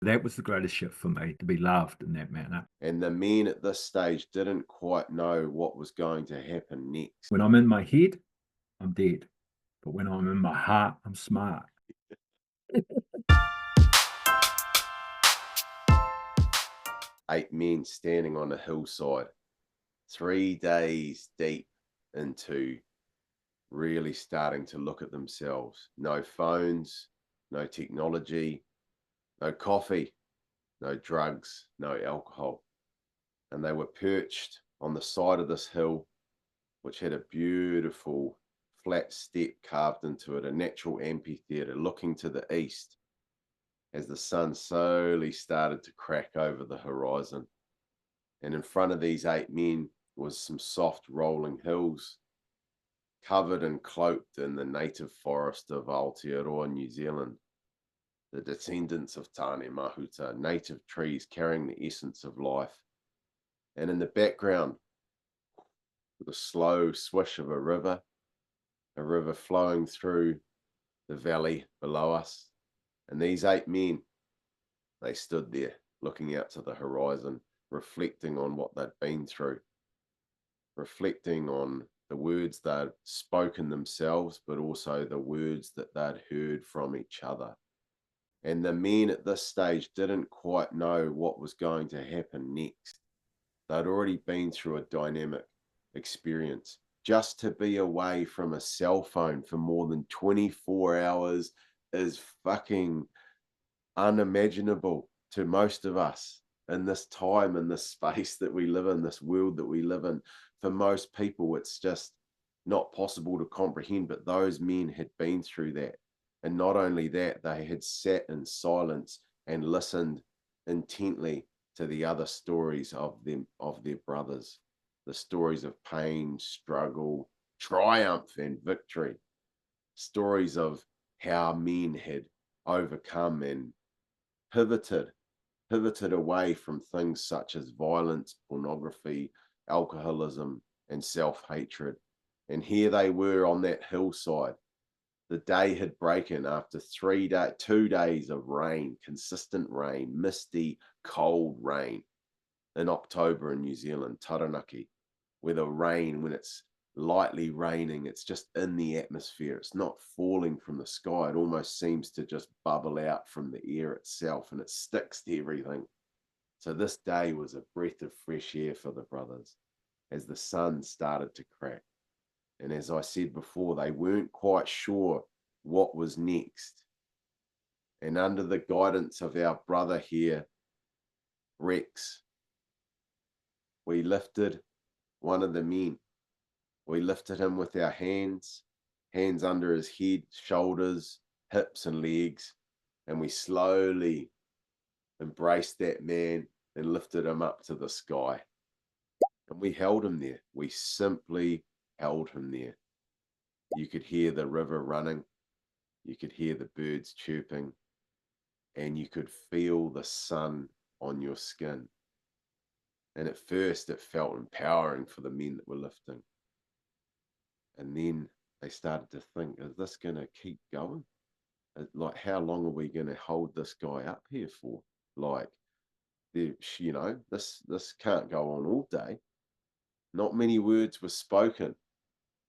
That was the greatest shift for me, to be loved in that manner. And the men at this stage didn't quite know what was going to happen next. When I'm in my head, I'm dead, but when I'm in my heart, I'm smart. 8 men standing on a hillside, 3 days deep into really starting to look at themselves. No phones, no technology, no coffee, no drugs, no alcohol. And they were perched on the side of this hill, which had a beautiful flat step carved into it, a natural amphitheater looking to the east as the sun slowly started to crack over the horizon. And in front of these 8 men was some soft rolling hills covered and cloaked in the native forest of Aotearoa, New Zealand, the descendants of Tane Mahuta, native trees carrying the essence of life. And in the background, the slow swish of a river flowing through the valley below us. And these 8 men, they stood there looking out to the horizon, reflecting on what they'd been through, reflecting on the words they'd spoken themselves, but also the words that they'd heard from each other. And the men at this stage didn't quite know what was going to happen next. They'd already been through a dynamic experience. Just to be away from a cell phone for more than 24 hours is fucking unimaginable to most of us in this time, in this space that we live in, this world that we live in. For most people, it's just not possible to comprehend. But those men had been through that. And not only that, they had sat in silence and listened intently to the other stories of them, of their brothers, the stories of pain, struggle, triumph, and victory, stories of how men had overcome and pivoted pivoted away from things such as violence, pornography, alcoholism, and self-hatred. And here they were on that hillside. The day had broken after 2 days of rain, consistent rain, misty, cold rain in October in New Zealand, Taranaki, where the rain, when it's lightly raining, it's just in the atmosphere. It's not falling from the sky. It almost seems to just bubble out from the air itself and it sticks to everything. So this day was a breath of fresh air for the brothers as the sun started to crack. And as I said before, they weren't quite sure what was next. And under the guidance of our brother here, Rex, we lifted one of the men. We lifted him with our hands, hands under his head, shoulders, hips, and legs, and we slowly embraced that man and lifted him up to the sky. And we held him there. We simply held him there. You could hear the river running, you could hear the birds chirping, and you could feel the sun on your skin. And at first, it felt empowering for the men that were lifting. And then they started to think, is this going to keep going? Like, how long are we going to hold this guy up here for? Like, this can't go on all day. Not many words were spoken,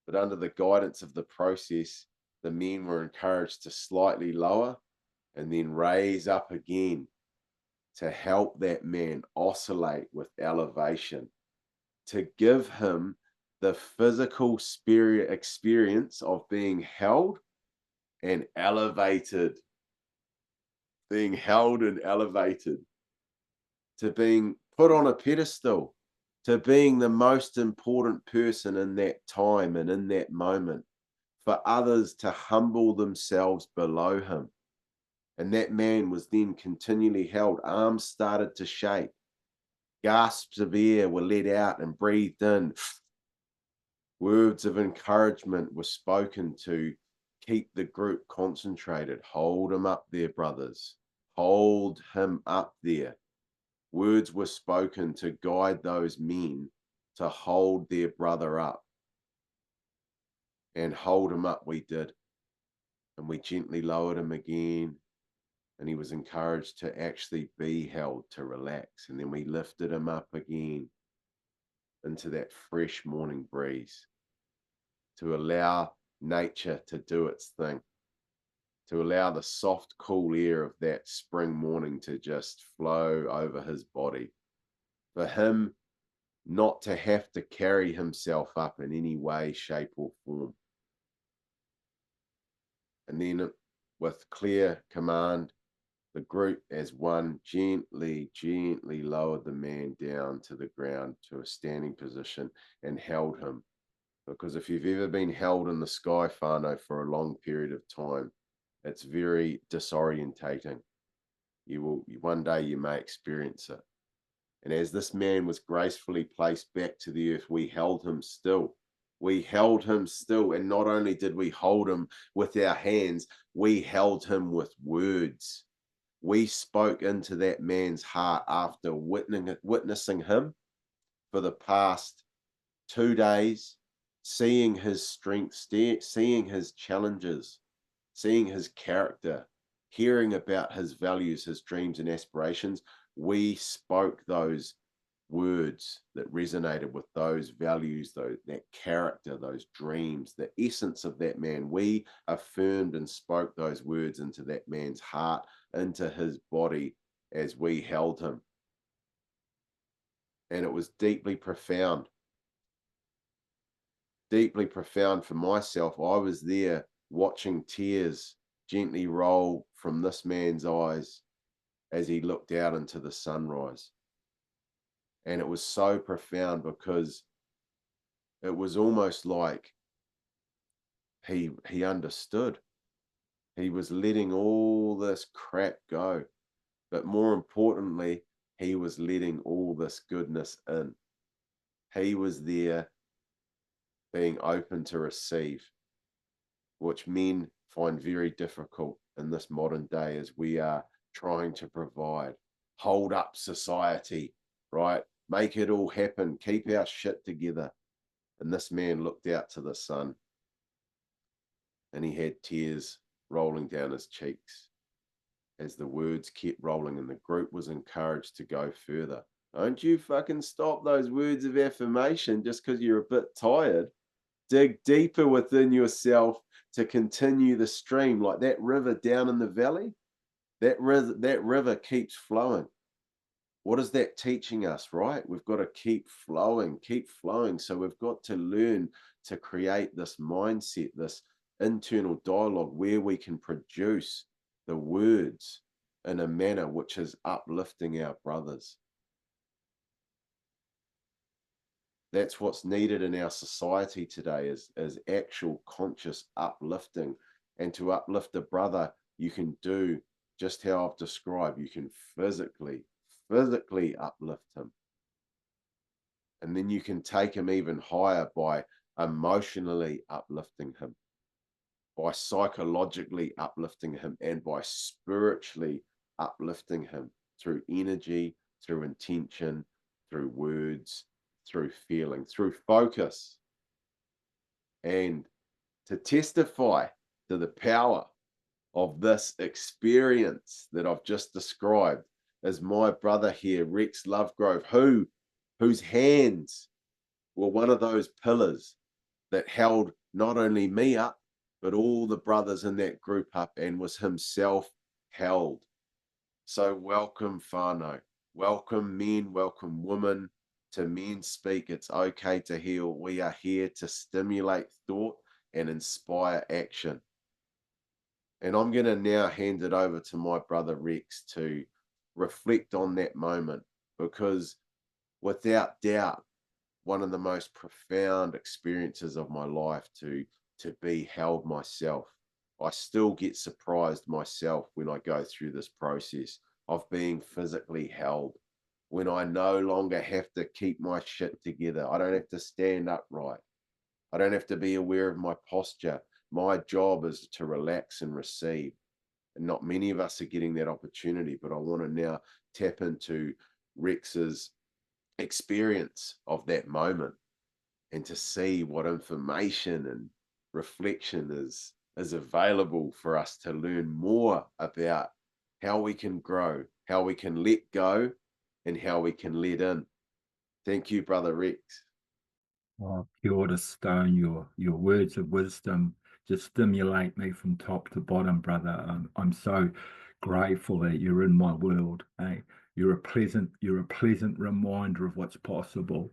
but under the guidance of the process, the men were encouraged to slightly lower and then raise up again to help that man oscillate with elevation, to give him the physical spirit experience of being held and elevated, being held and elevated, to being put on a pedestal, to being the most important person in that time and in that moment, for others to humble themselves below him. And that man was then continually held, arms started to shake, gasps of air were let out and breathed in. Words of encouragement were spoken to keep the group concentrated. Hold him up there, brothers. Hold him up there. Words were spoken to guide those men to hold their brother up. And hold him up we did. And we gently lowered him again and he was encouraged to actually be held, to relax. And then we lifted him up again into that fresh morning breeze, to allow nature to do its thing, to allow the soft, cool air of that spring morning to just flow over his body, for him not to have to carry himself up in any way, shape, or form. And then, with clear command, the group as one gently, gently lowered the man down to the ground to a standing position and held him. Because if you've ever been held in the sky, whānau, for a long period of time, it's very disorientating. One day you may experience it. And as this man was gracefully placed back to the earth, we held him still. We held him still. And not only did we hold him with our hands, we held him with words. We spoke into that man's heart after witnessing him for the past 2 days, seeing his strengths, seeing his challenges, seeing his character, hearing about his values, his dreams, and aspirations. We spoke those words that resonated with those values, that character, those dreams, the essence of that man. We affirmed and spoke those words into that man's heart, into his body, as we held him. And it was deeply profound for myself. I was there watching tears gently roll from this man's eyes as he looked out into the sunrise. And it was so profound because it was almost like he understood. He was letting all this crap go. But more importantly, he was letting all this goodness in. He was there being open to receive, which men find very difficult in this modern day as we are trying to provide, hold up society, right? Make it all happen, keep our shit together. And this man looked out to the sun and he had tears rolling down his cheeks as the words kept rolling, and the group was encouraged to go further. Don't you fucking stop those words of affirmation just because you're a bit tired. Dig deeper within yourself to continue the stream, like that river down in the valley. That river keeps flowing. What is that teaching us, right? We've got to keep flowing, keep flowing. So we've got to learn to create this mindset, this internal dialogue where we can produce the words in a manner which is uplifting our brothers. That's what's needed in our society today is actual conscious uplifting. And to uplift a brother, you can do just how I've described. You can physically uplift him. And then you can take him even higher by emotionally uplifting him, by psychologically uplifting him, and by spiritually uplifting him through energy, through intention, through words, through feeling, through focus. And to testify to the power of this experience that I've just described is my brother here, Rex Lovegrove, whose hands were one of those pillars that held not only me up, but all the brothers in that group up, and was himself held. So welcome, whānau. Welcome, men. Welcome, women. To Men Speak, It's Okay to Heal. We are here to stimulate thought and inspire action. And I'm going to now hand it over to my brother Rex to reflect on that moment, because without doubt, one of the most profound experiences of my life to be held myself. I still get surprised myself when I go through this process of being physically held, when I no longer have to keep my shit together. I don't have to stand upright. I don't have to be aware of my posture. My job is to relax and receive. And not many of us are getting that opportunity, but I want to now tap into Rex's experience of that moment and to see what information and reflection is available for us to learn more about how we can grow, how we can let go, and how we can let in. Thank you, Brother Rex. Oh, pure to stone, your words of wisdom just stimulate me from top to bottom, brother. I'm so grateful that you're in my world. Eh? You're a pleasant reminder of what's possible.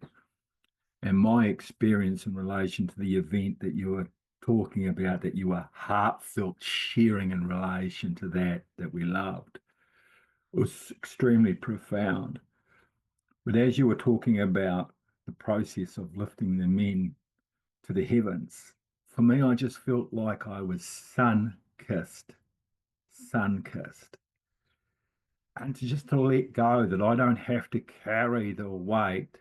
And my experience in relation to the event that you were talking about, that you were heartfelt sharing in relation to that we loved, was extremely profound. But as you were talking about the process of lifting the men to the heavens, for me, I just felt like I was sun kissed, sun kissed. And to let go that I don't have to carry the weight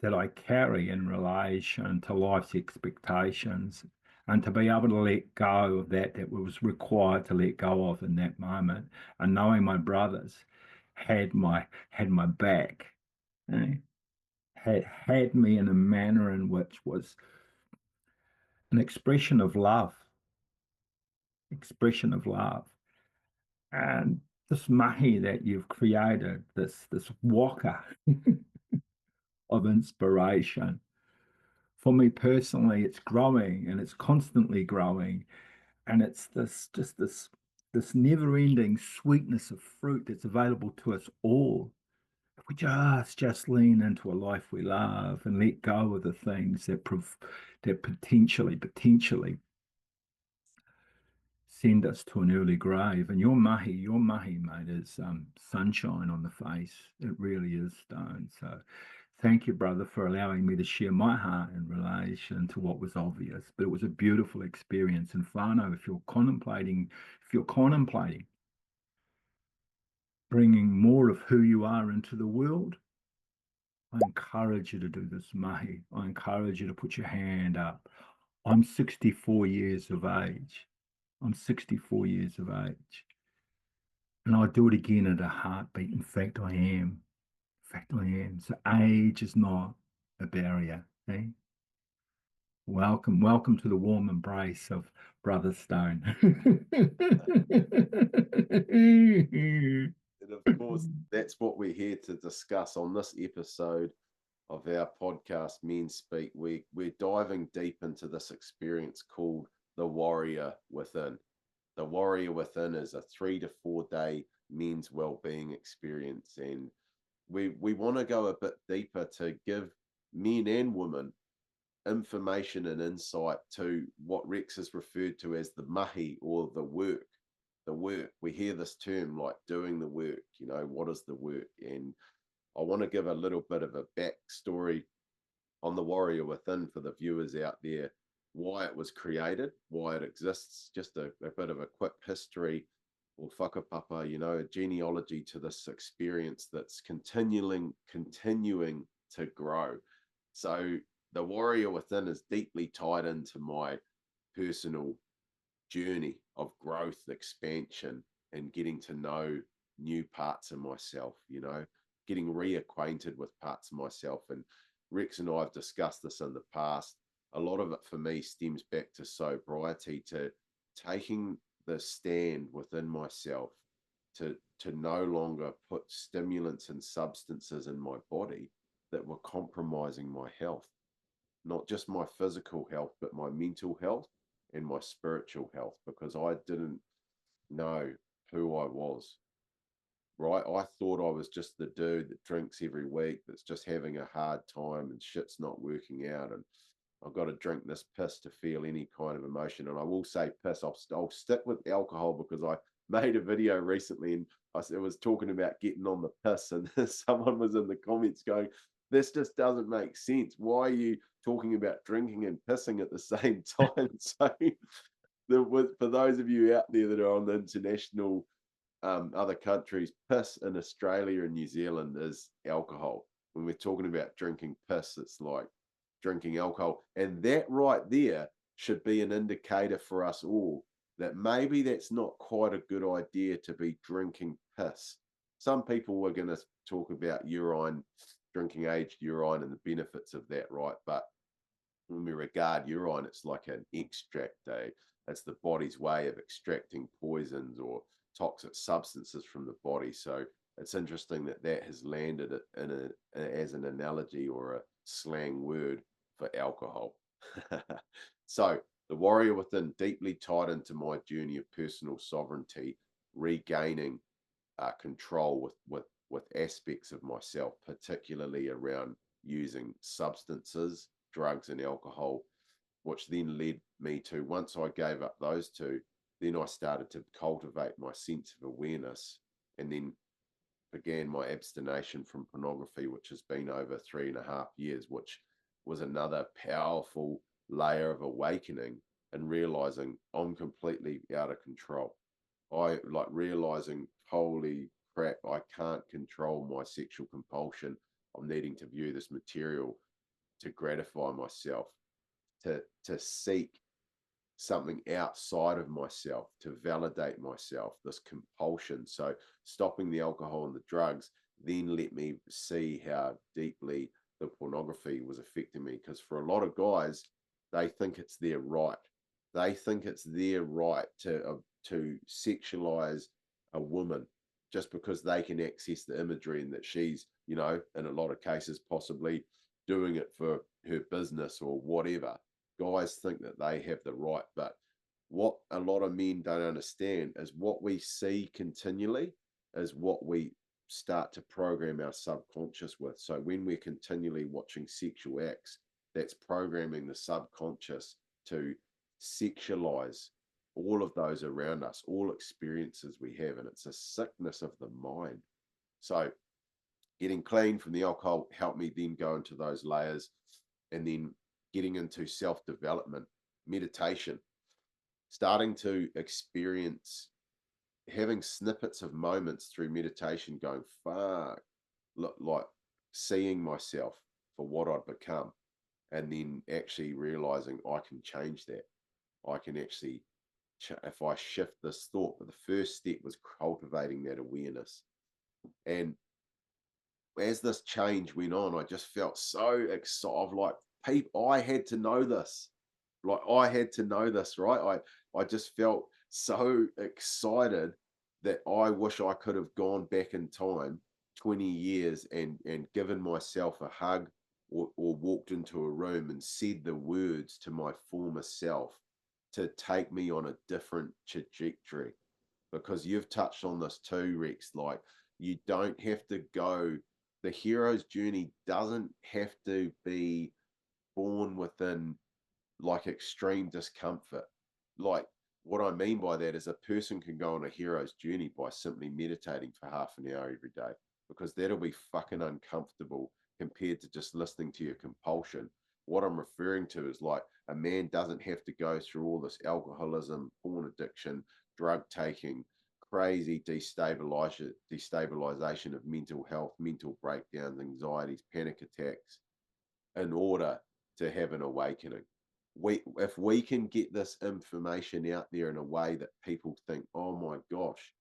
that I carry in relation to life's expectations, and to be able to let go of that was required to let go of in that moment, and knowing my brothers had my back, eh, had me in a manner in which was an expression of love. And this mahi that you've created, this waka of inspiration, for me personally, it's growing and it's constantly growing. And it's this never-ending sweetness of fruit that's available to us all. If we just lean into a life we love and let go of the things that potentially send us to an early grave. And your mahi, mate, is sunshine on the face. It really is, Stone. So thank you, brother, for allowing me to share my heart in relation to what was obvious. But it was a beautiful experience. And Fano, if you're contemplating bringing more of who you are into the world, I encourage you to do this mahi. I encourage you to put your hand up. I'm 64 years of age. I'm 64 years of age. And I'll do it again at a heartbeat. In fact, I am. In fact, I am. So age is not a barrier. Eh? Welcome to the warm embrace of Brother Stone. And of course, that's what we're here to discuss on this episode of our podcast, Men Speak. We're diving deep into this experience called the Warrior Within. The Warrior Within is a 3 to 4 day men's well-being experience, and we want to go a bit deeper to give men and women information and insight to what Rex has referred to as the mahi, or the work. The work. We hear this term like doing the work. What is the work? And I want to give a little bit of a backstory on the Warrior Within for the viewers out there, why it was created, why it exists, just a bit of a quick history or whakapapa, a genealogy to this experience that's continuing to grow. So the Warrior Within is deeply tied into my personal journey of growth, expansion, and getting to know new parts of myself, getting reacquainted with parts of myself. And Rex and I have discussed this in the past. A lot of it for me stems back to sobriety, to taking the stand within myself to no longer put stimulants and substances in my body that were compromising my health, not just my physical health, but my mental health and my spiritual health, because I didn't know who I was. Right? I thought I was just the dude that drinks every week, that's just having a hard time and shit's not working out. And I've got to drink this piss to feel any kind of emotion. And I will say piss, I'll stick with alcohol, because I made a video recently and I was talking about getting on the piss, and someone was in the comments going, this just doesn't make sense. Why are you talking about drinking and pissing at the same time? So for those of you out there that are on the international other countries, piss in Australia and New Zealand is alcohol. When we're talking about drinking piss, it's like drinking alcohol. And that right there should be an indicator for us all that maybe that's not quite a good idea to be drinking piss. Some people were going to talk about urine, drinking aged urine, and the benefits of that, right? But when we regard urine, it's like an extract. It's the body's way of extracting poisons or toxic substances from the body. So it's interesting that that has landed it in as an analogy or a slang word for alcohol. So the warrior within deeply tied into my journey of personal sovereignty, regaining control with aspects of myself, particularly around using substances, drugs, and alcohol, which then led me to, once I gave up those two, then I started to cultivate my sense of awareness, and then began my abstination from pornography, which has been over 3.5 years, which was another powerful layer of awakening and realizing I'm completely out of control. I like realizing, holy crap, I can't control my sexual compulsion. I'm needing to view this material to gratify myself, to seek something outside of myself, to validate myself, this compulsion. So stopping the alcohol and the drugs then let me see how deeply the pornography was affecting me. Because for a lot of guys, they think it's their right. They think it's their right to sexualize a woman just because they can access the imagery, and that she's, in a lot of cases, possibly doing it for her business or whatever. Guys think that they have the right, but what a lot of men don't understand is what we see continually is what we start to program our subconscious with. So when we're continually watching sexual acts, that's programming the subconscious to sexualize all of those around us, all experiences we have, and it's a sickness of the mind. So getting clean from the alcohol helped me then go into those layers, and then getting into self-development, meditation, starting to experience having snippets of moments through meditation going, fuck, look, like seeing myself for what I'd become, and then actually realizing I can change that. I can actually, if I shift this thought. But the first step was cultivating that awareness. And as this change went on, I just felt so excited. Like, people, I had to know this. Like, I had to know this, right? I just felt so excited that I wish I could have gone back in time 20 years and given myself a hug, or walked into a room and said the words to my former self to take me on a different trajectory. Because you've touched on this too, Rex. Like, you don't have to go, the hero's journey doesn't have to be born within like extreme discomfort. Like, what I mean by that is a person can go on a hero's journey by simply meditating for half an hour every day, because that'll be fucking uncomfortable compared to just listening to your compulsion. What I'm referring to is, like, a man doesn't have to go through all this alcoholism, porn addiction, drug taking, crazy destabilization of mental health, mental breakdowns, anxieties, panic attacks, in order to have an awakening. If we can get this information out there in a way that people think, oh my gosh,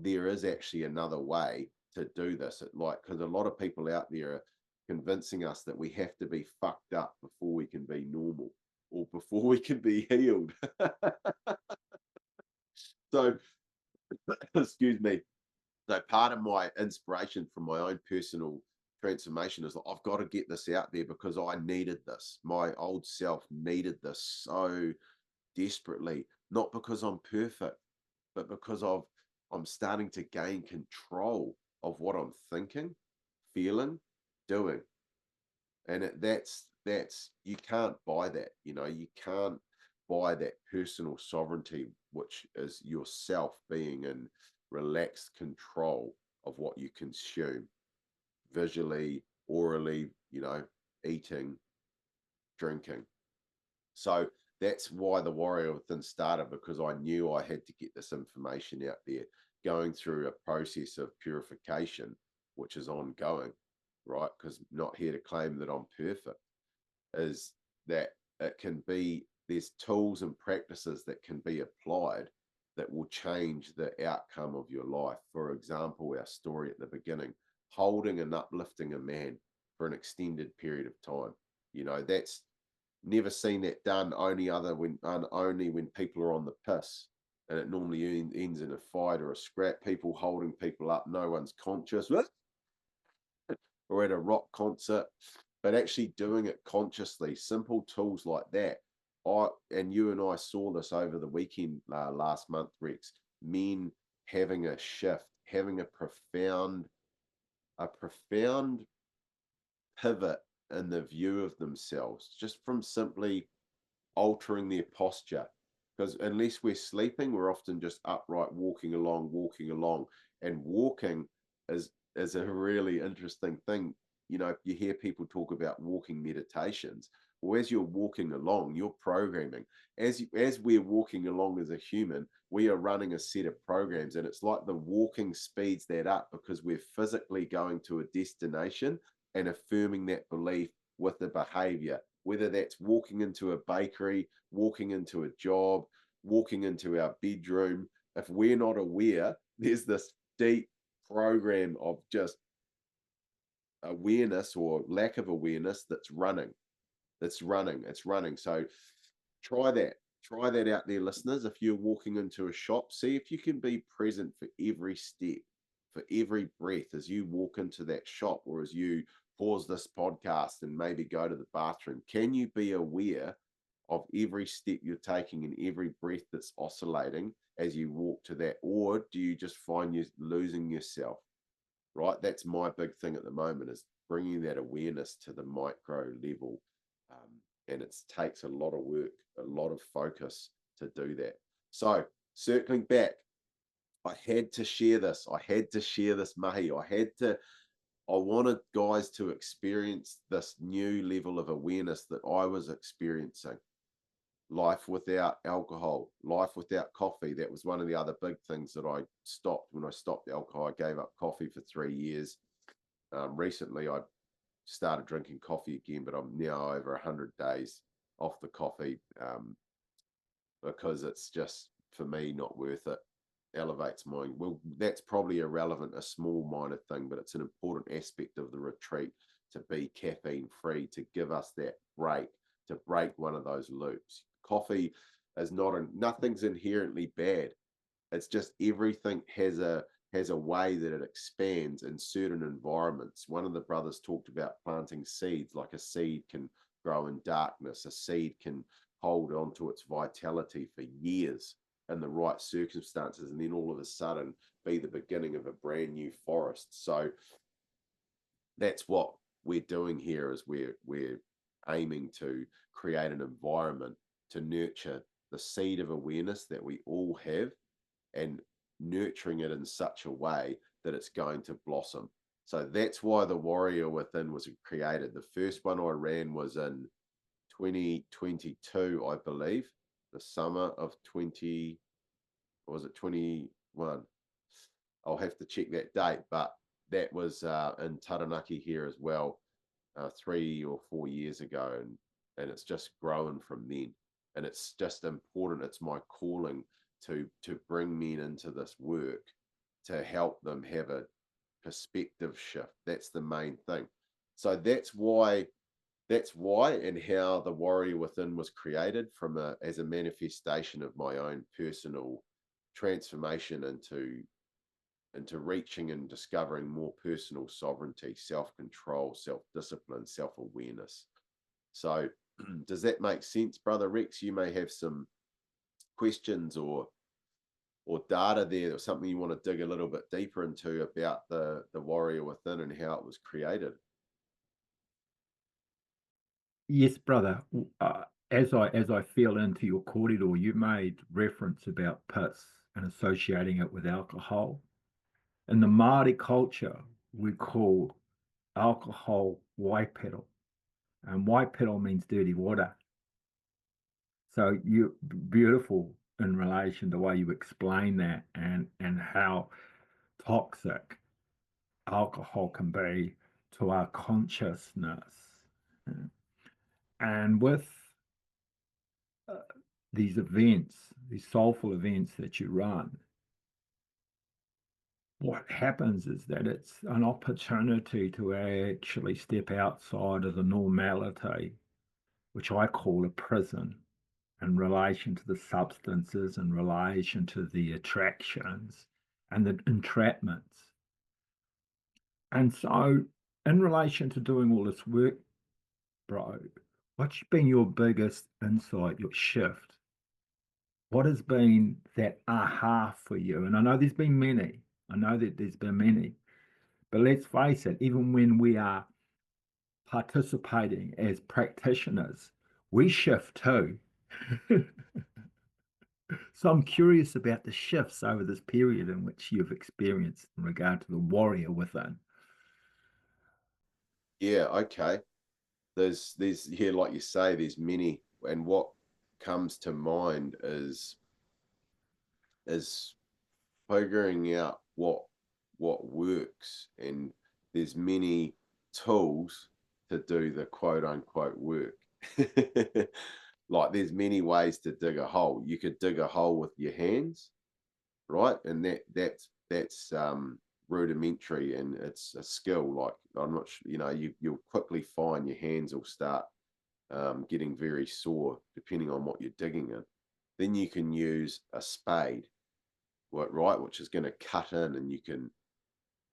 there is actually another way to do this. Like, because a lot of people out there are convincing us that we have to be fucked up before we can be normal, or before we can be healed. So, excuse me. So part of my inspiration from my own personal transformation is, like, I've got to get this out there because I needed this. My old self needed this so desperately, not because I'm perfect, but because I'm starting to gain control of what I'm thinking, feeling, doing. And that's you can't buy that. You can't buy that personal sovereignty, which is yourself being in relaxed control of what you consume, visually, orally, eating, drinking. So that's why the warrior within started, because I knew I had to get this information out there, going through a process of purification, which is ongoing, right? Because not here to claim that I'm perfect, is that it can be, there's tools and practices that can be applied that will change the outcome of your life. For example, our story at the beginning, holding and uplifting a man for an extended period of time. That's never seen that done only when people are on the piss. and it normally ends in a fight or a scrap, people holding people up, no one's conscious, or at a rock concert, but actually doing it consciously, simple tools like that. And you and I saw this over the weekend last month, Rex. Men having a shift, having a profound pivot in the view of themselves, just from simply altering their posture. Because unless we're sleeping, we're often just upright, walking along, and walking is a really interesting thing. You hear people talk about walking meditations. Well, as you're walking along, you're programming. As we're walking along as a human, we are running a set of programs, and it's like the walking speeds that up because we're physically going to a destination and affirming that belief with the behavior, whether that's walking into a bakery, walking into a job, walking into our bedroom. If we're not aware, there's this deep program of just awareness or lack of awareness it's running. So try that. Try that out there, listeners. If you're walking into a shop, see if you can be present for every step, for every breath as you walk into that shop, or as you pause this podcast and maybe go to the bathroom. Can you be aware of every step you're taking and every breath that's oscillating as you walk to that? Or do you just find you losing yourself? Right? That's my big thing at the moment, is bringing that awareness to the micro level. And it takes a lot of work, a lot of focus to do that. So circling back, I had to share this. Mahi. I wanted guys to experience this new level of awareness that I was experiencing. Life without alcohol, life without coffee. That was one of the other big things that I stopped when I stopped alcohol. I gave up coffee for 3 years. Recently, I started drinking coffee again, but I'm now over 100 days off the coffee, because it's just, for me, not worth it. Elevates my, well, that's probably irrelevant, a small minor thing, but it's an important aspect of the retreat to be caffeine free, to give us that break, to break one of those loops. Coffee is nothing's inherently bad. It's just everything has a way that it expands in certain environments. One of the brothers talked about planting seeds. Like a seed can grow in darkness, a seed can hold on to its vitality for years in the right circumstances, and then all of a sudden be the beginning of a brand new forest. So that's what we're doing here, is we're aiming to create an environment to nurture the seed of awareness that we all have, and nurturing it in such a way that it's going to blossom. So that's why the Warrior Within was created. The first one I ran was in 2022, I believe, the summer of 20, or was it 21? I'll have to check that date, but that was in Taranaki here as well, 3 or 4 years ago, and it's just grown from then. And it's just important. It's my calling to bring men into this work, to help them have a perspective shift. That's the main thing. So that's why and how the Warrior Within was created, as a manifestation of my own personal transformation into reaching and discovering more personal sovereignty, self-control, self-discipline, self-awareness. So does that make sense, Brother Rex? You may have some questions or data there, or something you want to dig a little bit deeper into about the Warrior Within and how it was created. Yes, brother. As I feel into your corridor, you made reference about pits and associating it with alcohol. In the Māori culture, we call alcohol waipiro, and waipiro means dirty water. So you beautiful in relation to the way you explain that, and how toxic alcohol can be to our consciousness. And with uh, these events, these soulful events that you run, what happens is that it's an opportunity to actually step outside of the normality, which I call a prison. in relation to the substances, in relation to the attractions and the entrapments. And so, in relation to doing all this work, bro, what's been your biggest insight, your shift? What has been that aha for you? And I know there's been many. I know that there's been many. But let's face it, even when we are participating as practitioners, we shift too. So I'm curious about the shifts over this period in which you've experienced in regard to the warrior within. Yeah, okay. There's yeah, like you say, there's many, and what comes to mind is figuring out what works, and there's many tools to do the quote unquote work. Like there's many ways to dig a hole. You could dig a hole with your hands, right? And that's rudimentary, and it's a skill. Like I'm not sure, you'll quickly find your hands will start getting very sore depending on what you're digging in. Then you can use a spade, right, which is going to cut in, and you can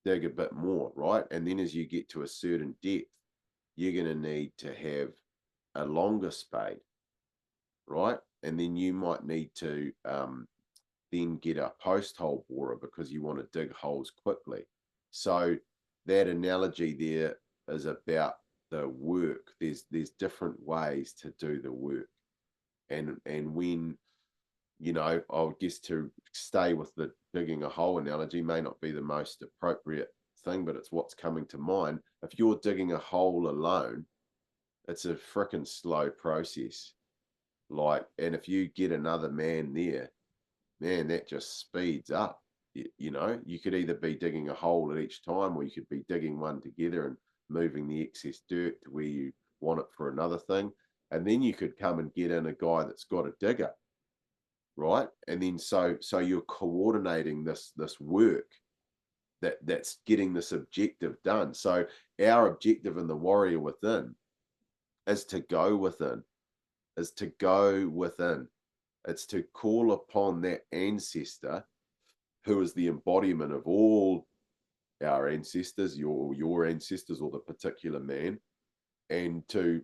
dig a bit more, right? And then as you get to a certain depth, you're going to need to have a longer spade, right? And then you might need to then get a post hole borer because you want to dig holes quickly. So that analogy there is about the work. There's different ways to do the work, and when I guess to stay with the digging a hole analogy may not be the most appropriate thing, but it's what's coming to mind. If you're digging a hole alone, it's a freaking slow process. Like, and if you get another man there, man, that just speeds up. You could either be digging a hole at each time, or you could be digging one together and moving the excess dirt to where you want it for another thing. And then you could come and get in a guy that's got a digger, right? And then so you're coordinating this work that's getting this objective done. So our objective in the warrior within is to go within, is to go within. It's to call upon that ancestor who is the embodiment of all our ancestors, your ancestors, or the particular man, and to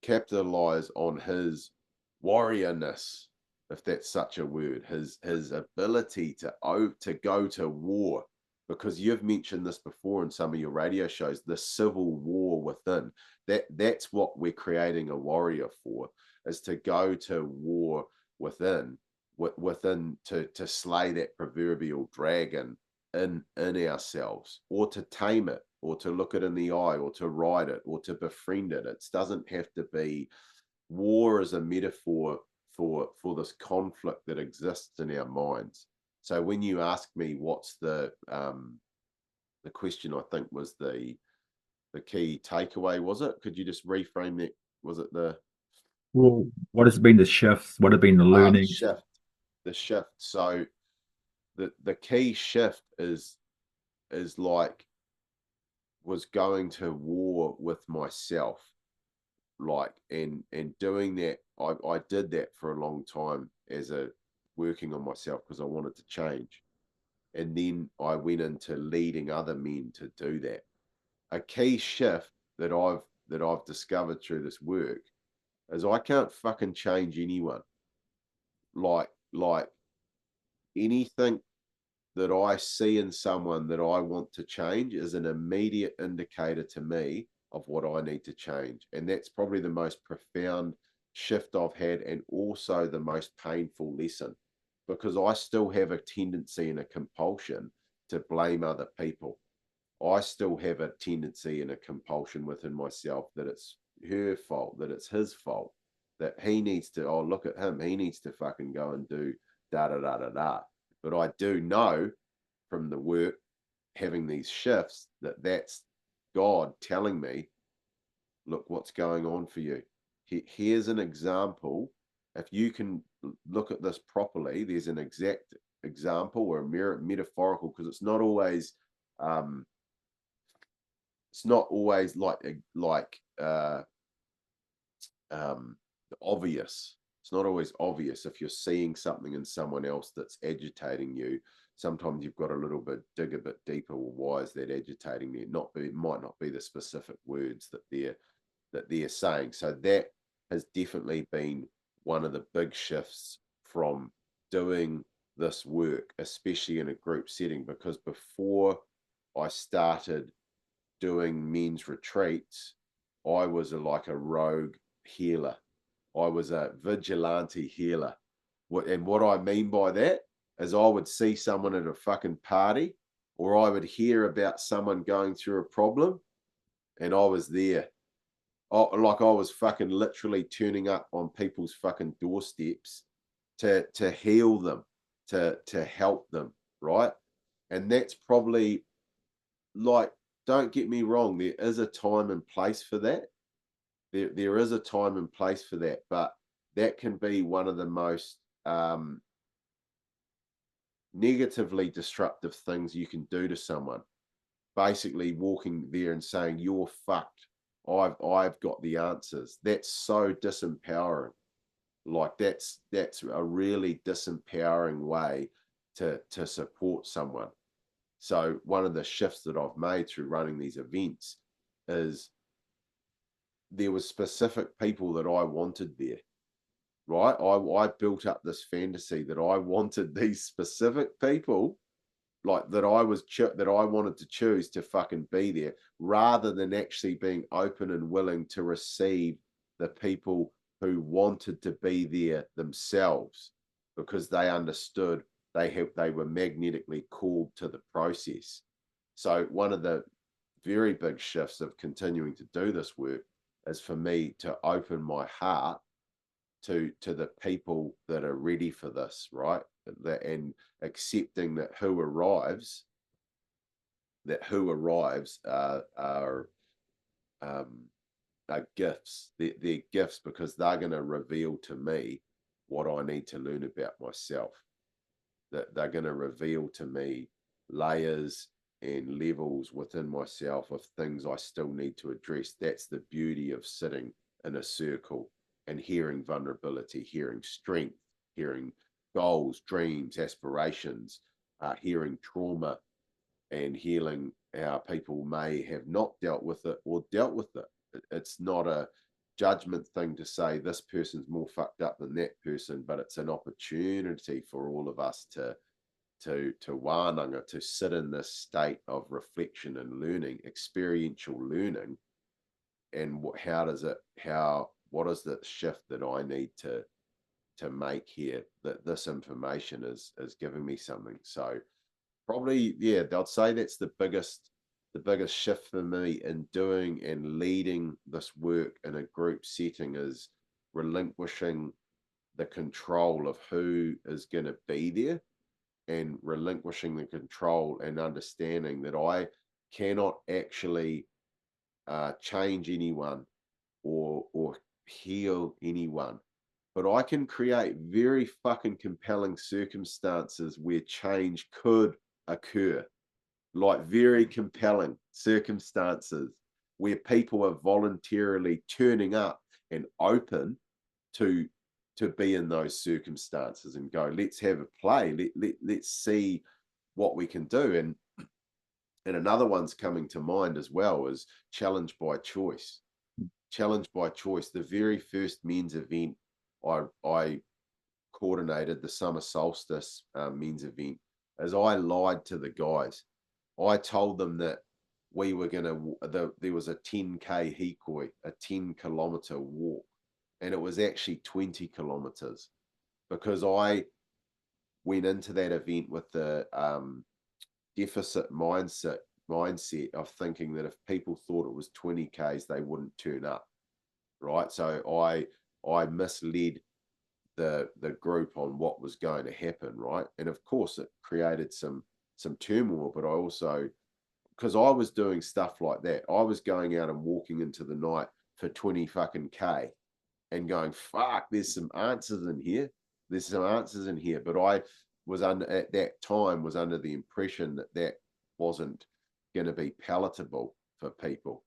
capitalize on his warriorness, if that's such a word, his ability to go to war. Because you've mentioned this before in some of your radio shows, the civil war within. That's what we're creating a warrior for, is to go to war within, within, to slay that proverbial dragon in ourselves, or to tame it, or to look it in the eye, or to ride it, or to befriend it. It doesn't have to be war as a metaphor for this conflict that exists in our minds. So when you ask me what's the question, I think was the key takeaway, was it? Could you just reframe that? Was it Well, what has been the shifts? What have been the the learnings? shift? The shift. So the key shift is like, was going to war with myself, like, and doing that. I did that for a long time as a working on myself because I wanted to change, and then I went into leading other men to do that. A key shift that I've discovered through this work is I can't fucking change anyone. Like anything that I see in someone that I want to change is an immediate indicator to me of what I need to change. And that's probably the most profound shift I've had, and also the most painful lesson, because I still have a tendency and a compulsion to blame other people. I still have a tendency and a compulsion within myself that it's her fault, that it's his fault, that he needs to, oh, look at him, he needs to fucking go and do da da da da da. But I do know from the work, having these shifts, that's God telling me, look what's going on for you. Here's an example. If you can look at this properly, there's an exact example, or a metaphorical, because um, it's not always like obvious. It's not always obvious. If you're seeing something in someone else that's agitating you, sometimes you've got a little bit, dig a bit deeper. Well, why is that agitating me? It might not be the specific words that they're saying. So that has definitely been one of the big shifts from doing this work, especially in a group setting, because before I started doing men's retreats, I was like a rogue healer. I was a vigilante healer. What I mean by that is I would see someone at a fucking party, or I would hear about someone going through a problem, and I was there. Like I was fucking literally turning up on people's fucking doorsteps to heal them, to help them, right? And that's probably, like, don't get me wrong, there is a time and place for that. There is a time and place for that, but that can be one of the most negatively disruptive things you can do to someone. Basically walking there and saying, "You're fucked. I've got the answers." That's so disempowering. Like that's a really disempowering way to support someone. So one of the shifts that I've made through running these events is there was specific people that I wanted there, right? I built up this fantasy that I wanted these specific people, like that that I wanted to choose to fucking be there, rather than actually being open and willing to receive the people who wanted to be there themselves, because they understood they were magnetically called to the process. So one of the very big shifts of continuing to do this work is for me to open my heart to the people that are ready for this, right? And accepting that who arrives um, are gifts. They're gifts because they're going to reveal to me what I need to learn about myself. That they're going to reveal to me layers and levels within myself of things I still need to address. That's the beauty of sitting in a circle and hearing vulnerability, hearing strength, hearing goals, dreams, aspirations, hearing trauma, and healing how people may have not dealt with it or dealt with it. It's not a judgment thing to say this person's more fucked up than that person, but it's an opportunity for all of us to wānanga, to sit in this state of reflection and learning, experiential learning. And what is the shift that I need to make here, that this information is giving me something. So probably, yeah, I'd say that's the biggest shift for me in doing and leading this work in a group setting, is relinquishing the control of who is going to be there, and relinquishing the control and understanding that I cannot actually change anyone or heal anyone, but I can create very fucking compelling circumstances where change could occur, like very compelling circumstances where people are voluntarily turning up and open to be in those circumstances and go, let's have a play, let's see what we can do. And another one's coming to mind as well is challenge by choice. Challenge by choice, the very first men's event I coordinated, the summer solstice men's event, as I lied to the guys. I told them that we were going to, there was a 10K hikoi, a 10-kilometer walk, and it was actually 20 kilometers, because I went into that event with the deficit mindset of thinking that if people thought it was 20 Ks, they wouldn't turn up, right? So I misled the group on what was going to happen, right? And of course it created some turmoil, but I also, because I was doing stuff like that, I was going out and walking into the night for 20 fucking K and going, fuck, there's some answers in here. There's some answers in here. But I was at that time was under the impression that that wasn't going to be palatable for people,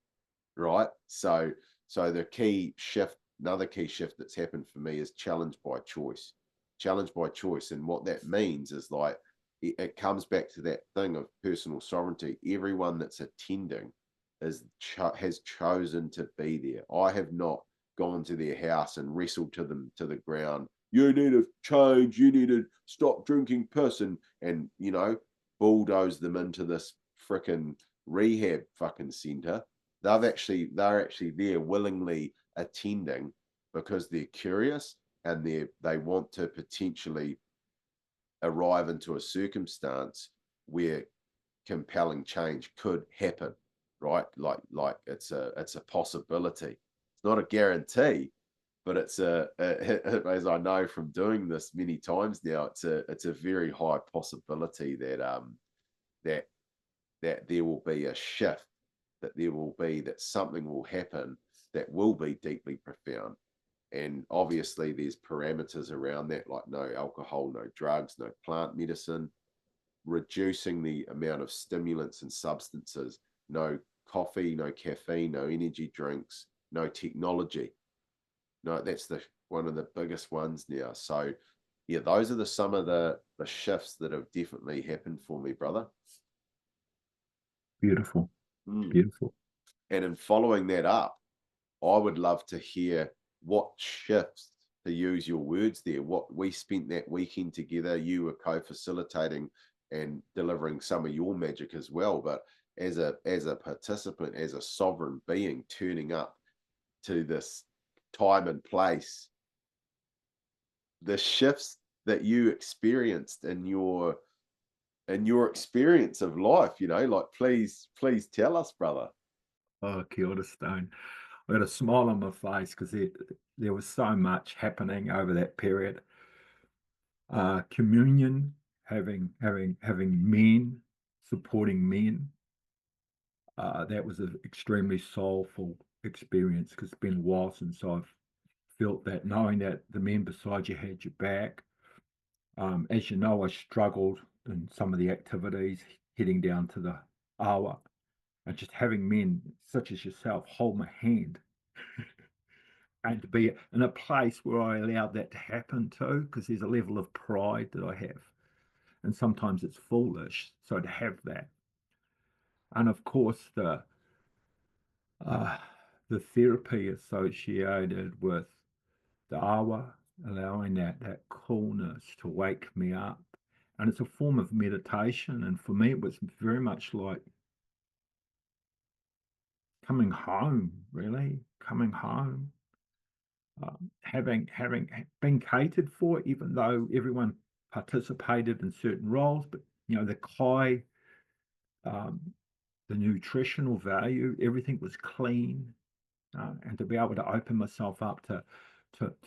right? So the key shift another key shift that's happened for me is challenge by choice. Challenge by choice. And what that means is like, it comes back to that thing of personal sovereignty. Everyone that's attending has chosen to be there. I have not gone to their house and wrestled to them to the ground. You need to change. You need to stop drinking piss, and bulldoze them into this freaking rehab fucking center. They're actually there willingly attending because they're curious, and they want to potentially arrive into a circumstance where compelling change could happen, right? Like it's a possibility. It's not a guarantee, but it's as I know from doing this many times now, it's a very high possibility that that there will be a shift, that something will happen that will be deeply profound. And obviously there's parameters around that, like no alcohol, no drugs, no plant medicine, reducing the amount of stimulants and substances, no coffee, no caffeine, no energy drinks, no technology. No, that's the one of the biggest ones now. So yeah, those are some of the shifts that have definitely happened for me, brother. Beautiful, Mm. beautiful. And in following that up, I would love to hear what shifts, to use your words there, what we spent that weekend together. You were co-facilitating and delivering some of your magic as well. But as a participant, as a sovereign being turning up to this time and place, the shifts that you experienced in your experience of life, like please tell us, brother. Oh, kia ora, Stone. I got a smile on my face because there was so much happening over that period. Communion, having men, supporting men. That was an extremely soulful experience because it's been a while since I've felt that, knowing that the men beside you had your back. As you know, I struggled in some of the activities heading down to the awa, and just having men such as yourself hold my hand and to be in a place where I allowed that to happen too, because there's a level of pride that I have, and sometimes it's foolish. So to have that, and of course uh, the therapy associated with the awa, allowing that coolness to wake me up. And it's a form of meditation. And for me, it was very much like coming home, really, coming home, having been catered for, even though everyone participated in certain roles. But, the kai, um, the nutritional value, everything was clean. And to be able to open myself up to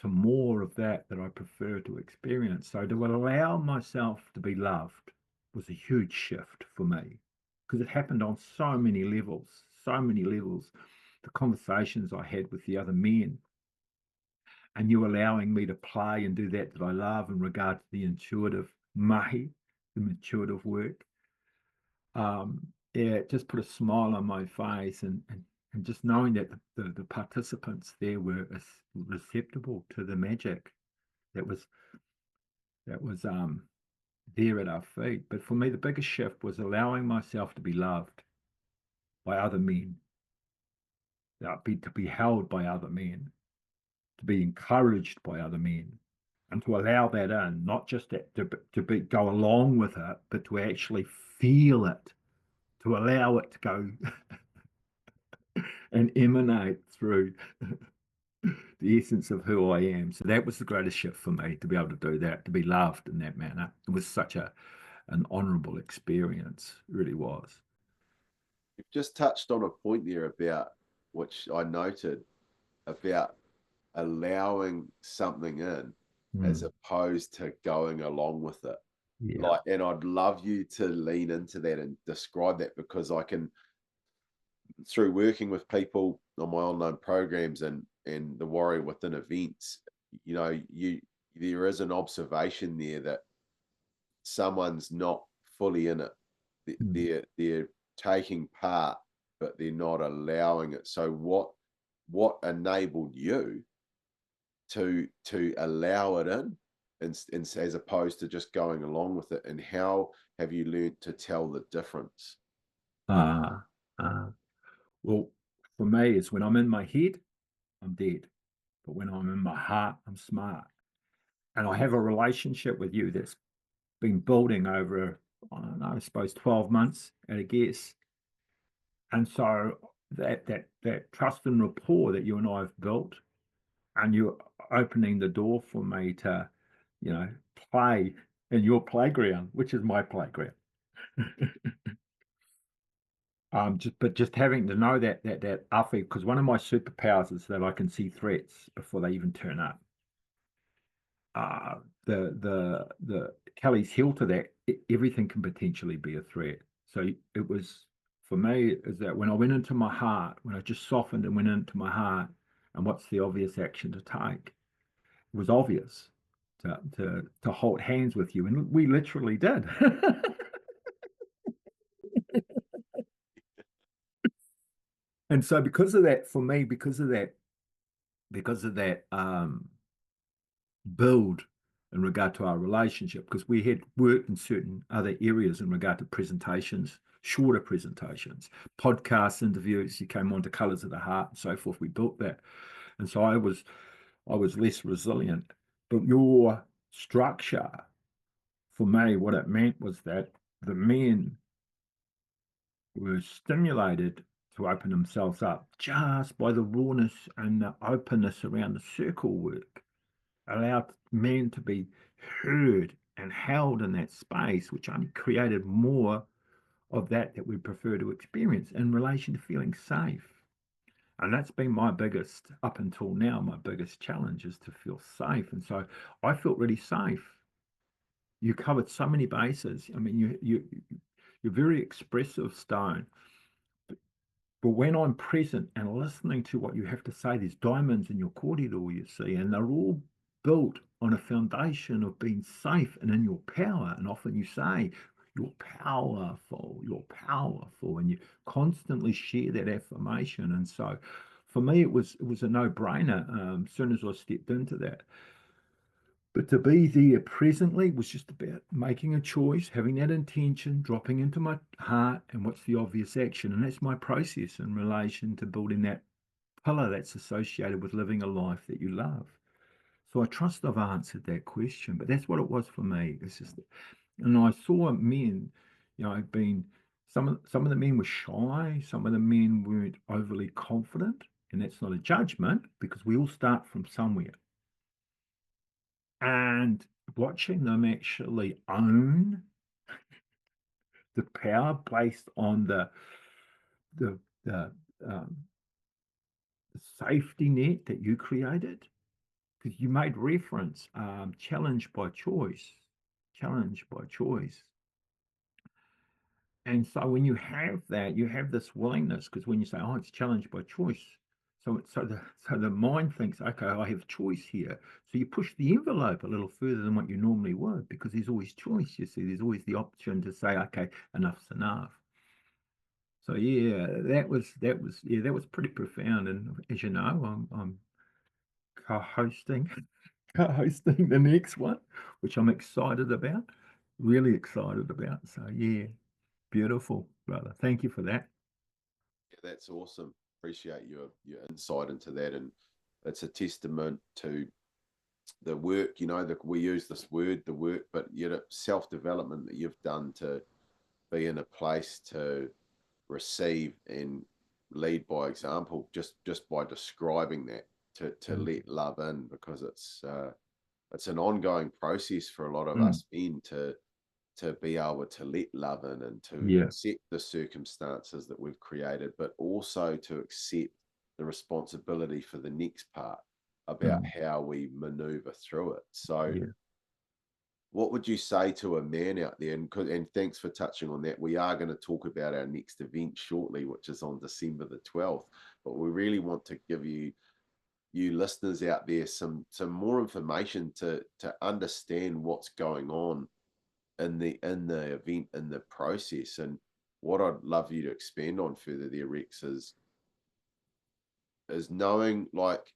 more of that I prefer to experience. So to allow myself to be loved was a huge shift for me because it happened on so many levels, so many levels. The conversations I had with the other men, and you allowing me to play and do that I love in regard to the intuitive mahi, the intuitive work. Yeah, it just put a smile on my face, and just knowing that the participants there were receptible to the magic that was there at our feet. But for me, the biggest shift was allowing myself to be loved by other men, to be held by other men, to be encouraged by other men, and to allow that in, not just to go along with it, but to actually feel it, to allow it to go and emanate through the essence of who I am. So that was the greatest shift for me, to be able to do that, to be loved in that manner. It was such an honourable experience, it really was. You've just touched on a point there about, which I noted, about allowing something in as Mm, opposed to going along with it. yeah. Like, and I'd love you to lean into that and describe that, because I can, through working with people on my online programs and the warrior within events, you there is an observation there that someone's not fully in it. Mm. They're taking part, but they're not allowing it. So what enabled you to allow it in, and as opposed to just going along with it? And how have you learned to tell the difference? Uh, uh, well, for me, it's when I'm in my head, I'm dead. But when I'm in my heart, I'm smart. And I have a relationship with you that's been building over, I don't know, I suppose 12 months at a guess. And so that trust and rapport that you and I have built, and you're opening the door for me to, play in your playground, which is my playground. But just having to know that Uffy, because one of my superpowers is that I can see threats before they even turn up. uh, the Kelly's heel to that, everything can potentially be a threat. So it was for me is that when I went into my heart, when I just softened and went into my heart, and what's the obvious action to take? It was obvious to hold hands with you, and we literally did. And so because of that, for me, because of that build in regard to our relationship, because we had worked in certain other areas in regard to presentations, shorter presentations, podcast interviews. You came on to Colors of the Heart and so forth. We built that, and so I was less resilient. But your structure, for me, what it meant was that the men were stimulated to open themselves up just by the rawness and the openness around the circle work, allowed men to be heard and held in that space, which only created more of that we prefer to experience in relation to feeling safe. And that's been my biggest, up until now, my biggest challenge is to feel safe. And so I felt really safe. You covered so many bases. I mean, you're very expressive, Stone. But when I'm present and listening to what you have to say, there's diamonds in your corridor, you see, and they're all built on a foundation of being safe and in your power. And often you say, you're powerful, and you constantly share that affirmation. And so for me, it was a no-brainer as soon as I stepped into that. But to be there presently was just about making a choice, having that intention, dropping into my heart, and what's the obvious action. And that's my process in relation to building that pillar that's associated with living a life that you love. So I trust I've answered that question, but that's what it was for me. It's just, and I saw men, being some of the men were shy, some of the men weren't overly confident, and that's not a judgment because we all start from somewhere. And watching them actually own the power based on the um, safety net that you created, because you made reference, challenge by choice. And so when you have that, you have this willingness, because when you say, "Oh, it's challenged by choice," so the mind thinks, "Okay, I have choice here." So you push the envelope a little further than what you normally would, because there's always choice. You see, there's always the option to say, "Okay, enough's enough." So yeah, that was pretty profound. And as you know, I'm co-hosting co-hosting the next one, which I'm excited about, really excited about. So yeah, beautiful, brother. Thank you for that. Yeah, that's awesome. Appreciate your insight into that, and it's a testament to the work. That we use this word, the work, but self development that you've done to be in a place to receive and lead by example, just by describing that, to Mm. let love in, because it's an ongoing process for a lot of Mm. us men to be able to let love in and to Yeah. accept the circumstances that we've created, but also to accept the responsibility for the next part about Mm. how we maneuver through it. So, Yeah. what would you say to a man out there? And thanks for touching on that. We are going to talk about our next event shortly, which is on December the 12th. But we really want to give you listeners out there some more information to understand what's going on in the event, in the process. And what I'd love you to expand on further there, Rex, is knowing, like,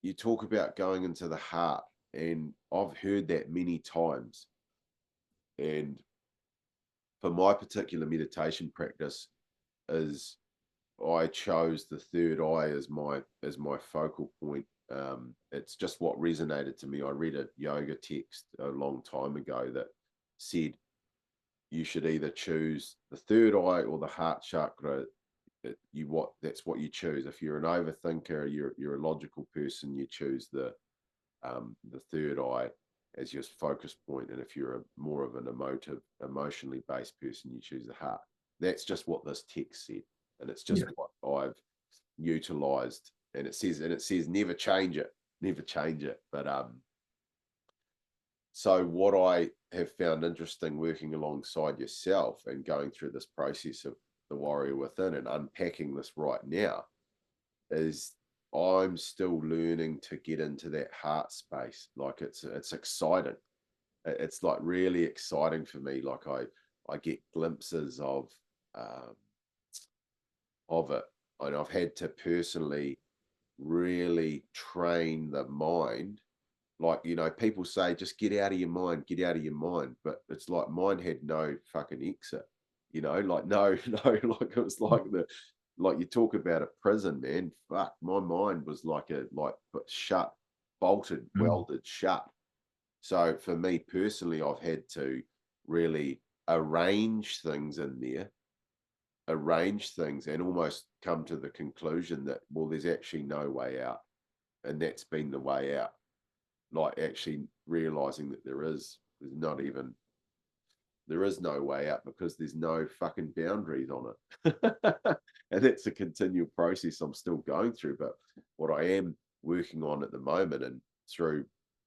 you talk about going into the heart, and I've heard that many times. And for my particular meditation practice, is I chose the third eye as my focal point. It's just what resonated to me. I read a yoga text a long time ago that said you should either choose the third eye or the heart chakra. That's what you choose. If you're an overthinker, you're a logical person, you choose the third eye as your focus point, and if you're more of an emotionally based person, you choose the heart. That's just what this text said, and it's just Yeah. what I've utilized. And it says never change it, never change it. But so what I have found interesting working alongside yourself and going through this process of the warrior within and unpacking this right now is I'm still learning to get into that heart space. Like it's exciting. It's like really exciting for me. Like I get glimpses um, of it, and I've had to personally really train the mind. Like, people say just get out of your mind, get out of your mind, but it's like mine had no fucking exit. Like no, no, like it was like you talk about a prison, man. Fuck, my mind was but shut, bolted, Mm. welded shut. So for me personally, I've had to really arrange things in there, arrange things, and almost come to the conclusion that, well, there's actually no way out. And that's been the way out. Like actually realizing that there is no way out because there's no fucking boundaries on it. And that's a continual process I'm still going through. But what I am working on at the moment, and through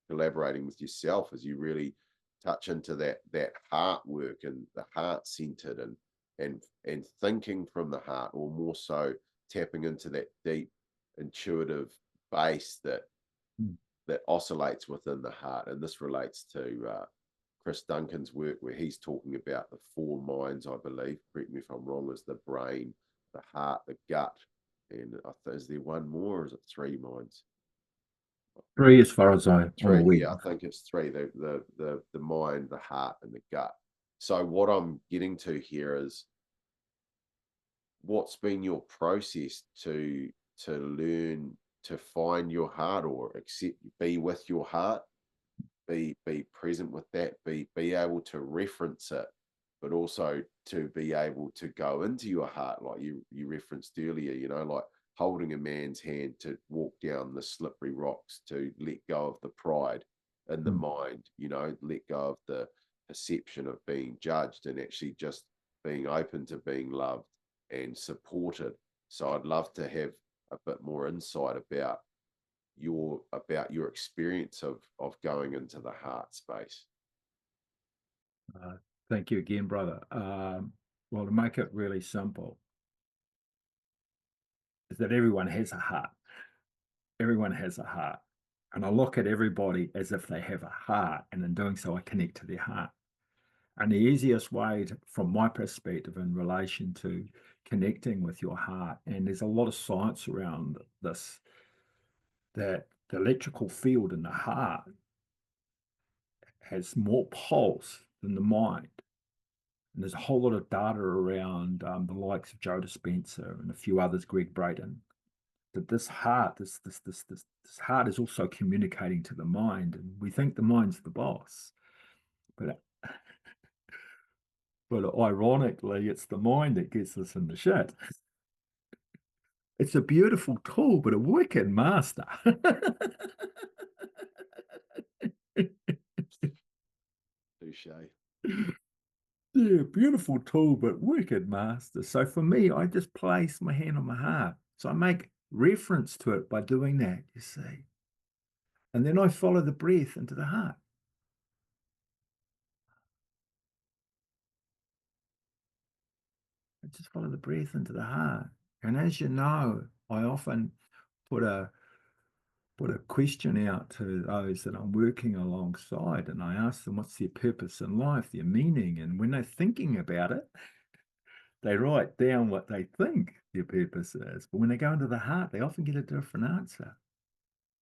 collaborating with yourself, is you really touch into that heart work and the heart centered, and thinking from the heart, or more so tapping into that deep intuitive base Mm. that oscillates within the heart. And this relates to Chris Duncan's work, where he's talking about the four minds, I believe. Correct me if I'm wrong. Is the brain, the heart, the gut, and is there one more, or is it three minds? Three, as far as I'm Three, aware. yeah, I think it's three. The mind, the heart, and the gut. So what I'm getting to here is, what's been your process to learn to find your heart, or accept, be with your heart, be present with that, be able to reference it, but also to be able to go into your heart, like you referenced earlier, like holding a man's hand to walk down the slippery rocks, to let go of the pride in the Mm. mind, let go of the perception of being judged, and actually just being open to being loved and supported. So I'd love to have a bit more insight about your experience of going into the heart space. Uh, Thank you again, brother. Well, to make it really simple, is that everyone has a heart. Everyone has a heart. And I look at everybody as if they have a heart, and in doing so, I connect to their heart. And the easiest way, from my perspective, in relation to connecting with your heart, and there's a lot of science around this, that the electrical field in the heart has more pulse than the mind. And there's a whole lot of data around the likes of Joe Dispenza and a few others, Greg Braden, that this heart, this heart is also communicating to the mind. And we think the mind's the boss, but ironically, it's the mind that gets us in the shit. It's a beautiful tool, but a wicked master. Touche. Yeah, beautiful tool, but wicked master. So for me, I just place my hand on my heart. So I make reference to it by doing that, you see. And then I follow the breath into the heart. I just follow the breath into the heart. And as you know, I often put a question out to those that I'm working alongside, and I ask them what's their purpose in life, their meaning. And when they're thinking about it, they write down what they think their purpose is. But when they go into the heart, they often get a different answer.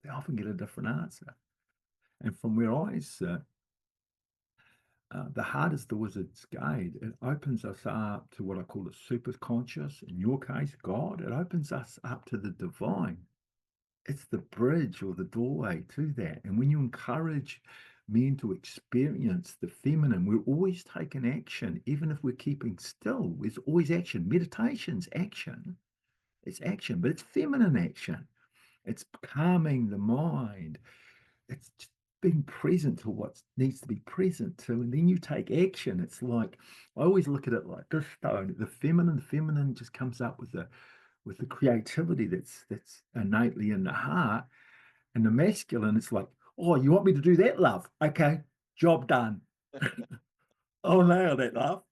they often get a different answer. And from where I sit, the heart is the wizard's gate. It opens us up to what I call the superconscious. In your case, God. It opens us up to the divine. It's the bridge or the doorway to that. And when you encourage men to experience the feminine, we're always taking action, even if we're keeping still. There's always action. Meditation's action. It's action, but it's feminine action. It's calming the mind. It's just being present to what needs to be present to, and then you take action. It's like I always look at it like this though. The feminine just comes up with the creativity that's innately in the heart, and the masculine, it's like, oh, you want me to do that, love? Okay, job done. Oh, nail that, love.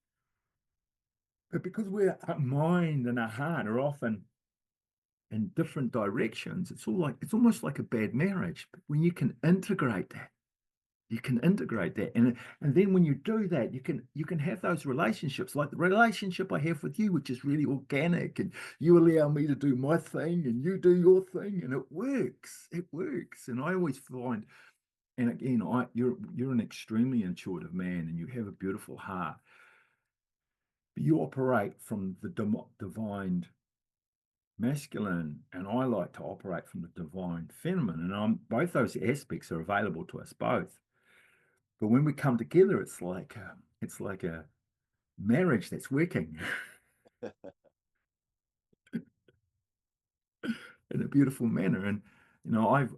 But because our mind and our heart are often in different directions, it's almost like a bad marriage. But when you can integrate that, and then when you do that, you can have those relationships like the relationship I have with you, which is really organic, and you allow me to do my thing and you do your thing, and it works. And I always find, and again, you're an extremely intuitive man and you have a beautiful heart, but you operate from the divine masculine, and I like to operate from the divine feminine, and both those aspects are available to us both. But when we come together, it's like a marriage that's working in a beautiful manner. And I've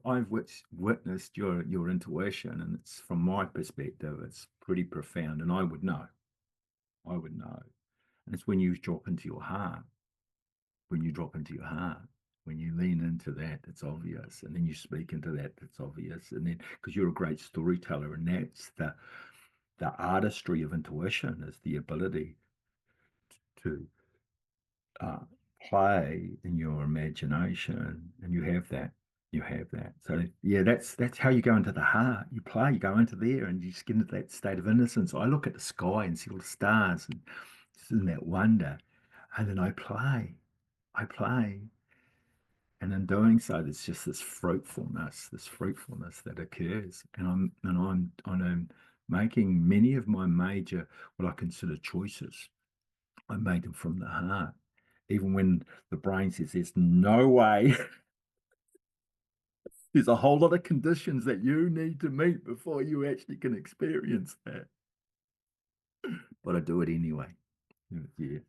witnessed your intuition, and it's from my perspective, it's pretty profound. And I would know. And it's when you drop into your heart, when you drop into your heart, when you lean into that, it's obvious. And then you speak into that, it's obvious. And then because you're a great storyteller, and that's the artistry of intuition is the ability to uh, play in your imagination, and you have that. So yeah, that's how you go into the heart. You play, you go into there, and you just get into that state of innocence. I look at the sky and see all the stars, and just in that wonder, and then I play, and in doing so, there's just this fruitfulness that occurs, and I'm making many of my major, what I consider choices. I made them from the heart. Even when the brain says there's no way, there's a whole lot of conditions that you need to meet before you actually can experience that. But I do it anyway. Yeah.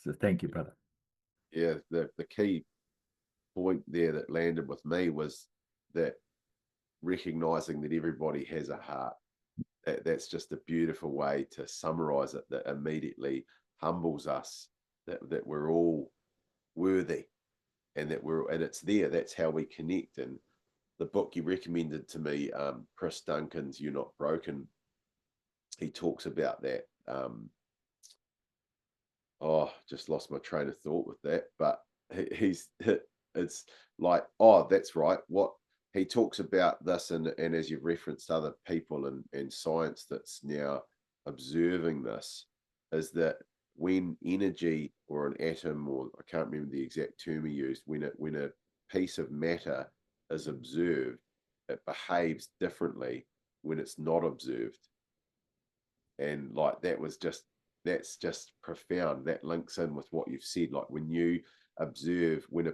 So thank you, brother. Yeah, the key point there that landed with me was that recognizing that everybody has a heart. That's just a beautiful way to summarize it, that immediately humbles us, that we're all worthy, and it's there. That's how we connect. And the book you recommended to me, Chris Duncan's You're Not Broken, he talks about that. Just lost my train of thought with that. But he's it's like, oh, that's right. What he talks about this, and as you've referenced other people and science that's now observing this, is that when energy or an atom, or I can't remember the exact term he used, when a piece of matter is observed, it behaves differently when it's not observed. And like that's just profound. That links in with what you've said. Like when you observe, when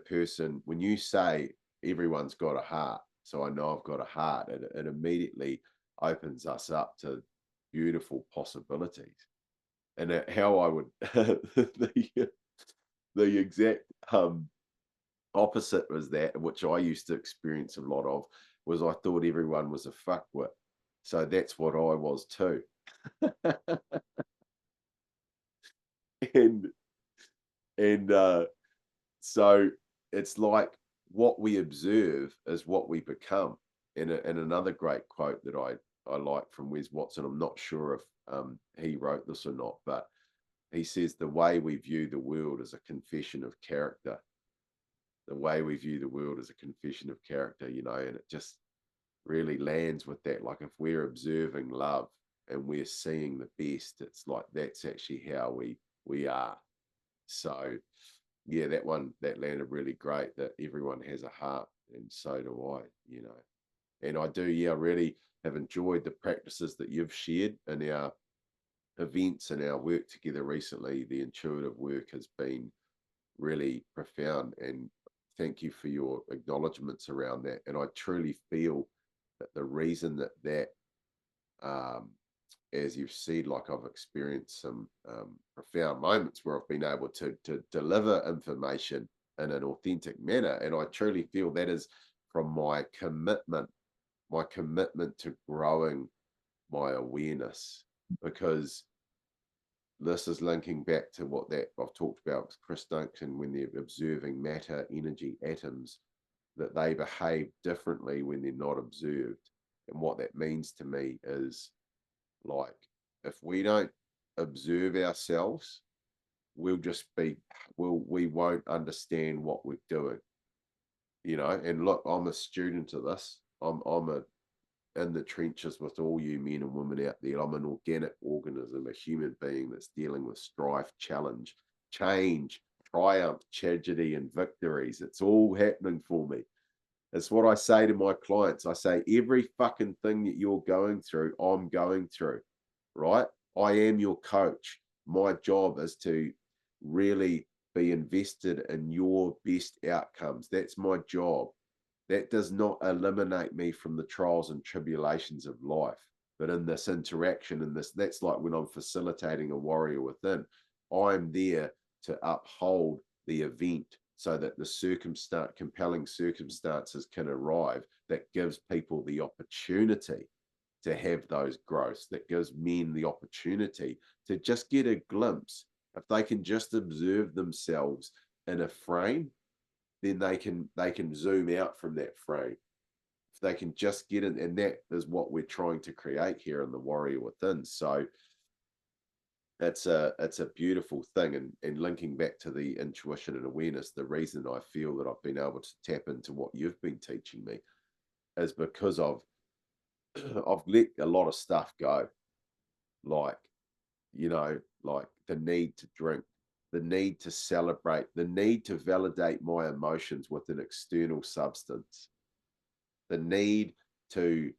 you say everyone's got a heart, so I know I've got a heart, it immediately opens us up to beautiful possibilities. And how I would the exact opposite was that, which I used to experience a lot of, was I thought everyone was a fuckwit. So that's what I was too. and and so it's like what we observe is what we become. And another great quote that I like from Wes Watson, I'm not sure if he wrote this or not, but he says the way we view the world is a confession of character. The way we view the world is a confession of character, and it just really lands with that. Like if we're observing love and we're seeing the best, it's like that's actually how we are. So yeah, that one that landed really great. That everyone has a heart, and so do I. And I do, yeah, really have enjoyed the practices that you've shared in our events and our work together recently. The intuitive work has been really profound, and thank you for your acknowledgements around that. And I truly feel that the reason that um, as you've said, like I've experienced some profound moments where I've been able to deliver information in an authentic manner, and I truly feel that is from my commitment to growing my awareness, because this is linking back to what that I've talked about with Chris Duncan when they're observing matter, energy, atoms, that they behave differently when they're not observed. And what that means to me is, like, if we don't observe ourselves, we'll just be we won't understand what we're doing, And look, I'm a student of this. I'm a in the trenches with all you men and women out there. I'm an organic organism, a human being that's dealing with strife, challenge, change, triumph, tragedy, and victories. It's all happening for me. It's what I say to my clients. I say, every fucking thing that you're going through, I'm going through, right? I am your coach. My job is to really be invested in your best outcomes. That's my job. That does not eliminate me from the trials and tribulations of life. But in this interaction, in this, that's like when I'm facilitating a warrior within, I'm there to uphold the event so that the compelling circumstances can arrive that gives people the opportunity to have those growths, that gives men the opportunity to just get a glimpse. If they can just observe themselves in a frame, then they can zoom out from that frame. If they can just get in, and that is what we're trying to create here in the warrior within. So it's a beautiful thing. And linking back to the intuition and awareness, the reason I feel that I've been able to tap into what you've been teaching me is because I've let a lot of stuff go, like, like the need to drink, the need to celebrate, the need to validate my emotions with an external substance, the need to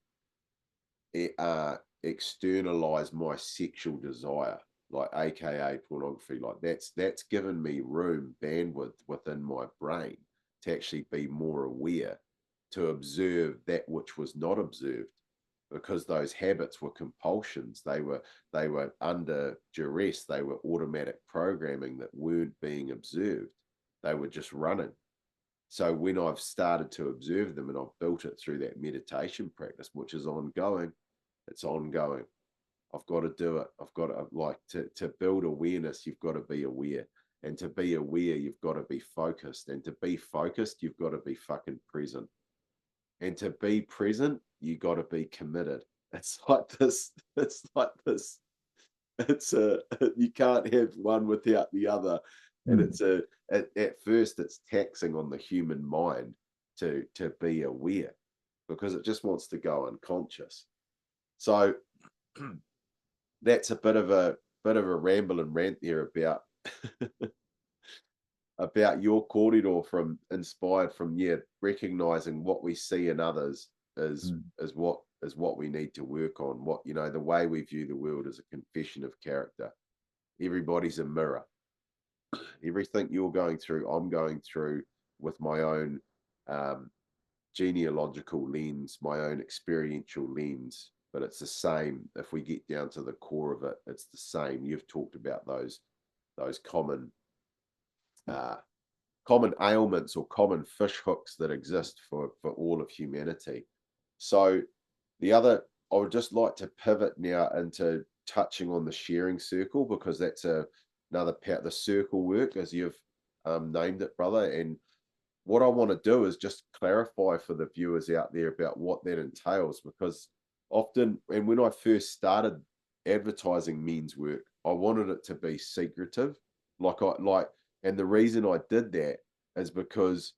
externalize my sexual desire, like AKA pornography. Like that's given me room, bandwidth within my brain to actually be more aware, to observe that which was not observed, because those habits were compulsions. They were under duress. They were automatic programming that weren't being observed. They were just running. So when I've started to observe them, and I've built it through that meditation practice, which is ongoing, it's ongoing. I've got to do it. I've got to, like, to build awareness, you've got to be aware. And to be aware, you've got to be focused. And to be focused, you've got to be fucking present. And to be present, you got to be committed. It's like this. It's like this. It's a you can't have one without the other. And Mm. it's at first it's taxing on the human mind to be aware, because it just wants to go unconscious. So that's a bit of a ramble and rant there about your corridor, from inspired from, yeah, recognizing what we see in others is Mm. what we need to work on. What, the way we view the world is a confession of character. Everybody's a mirror. Everything you're going through, I'm going through with my own um, genealogical lens, my own experiential lens. But it's the same. If we get down to the core of it, it's the same. You've talked about those uh, common ailments or common fish hooks that exist for all of humanity. So the other, I would just like to pivot now into touching on the sharing circle, because that's another part, the circle work, as you've named it, brother. And what I want to do is just clarify for the viewers out there about what that entails, because often, and when I first started advertising men's work, I wanted it to be secretive. And the reason I did that is because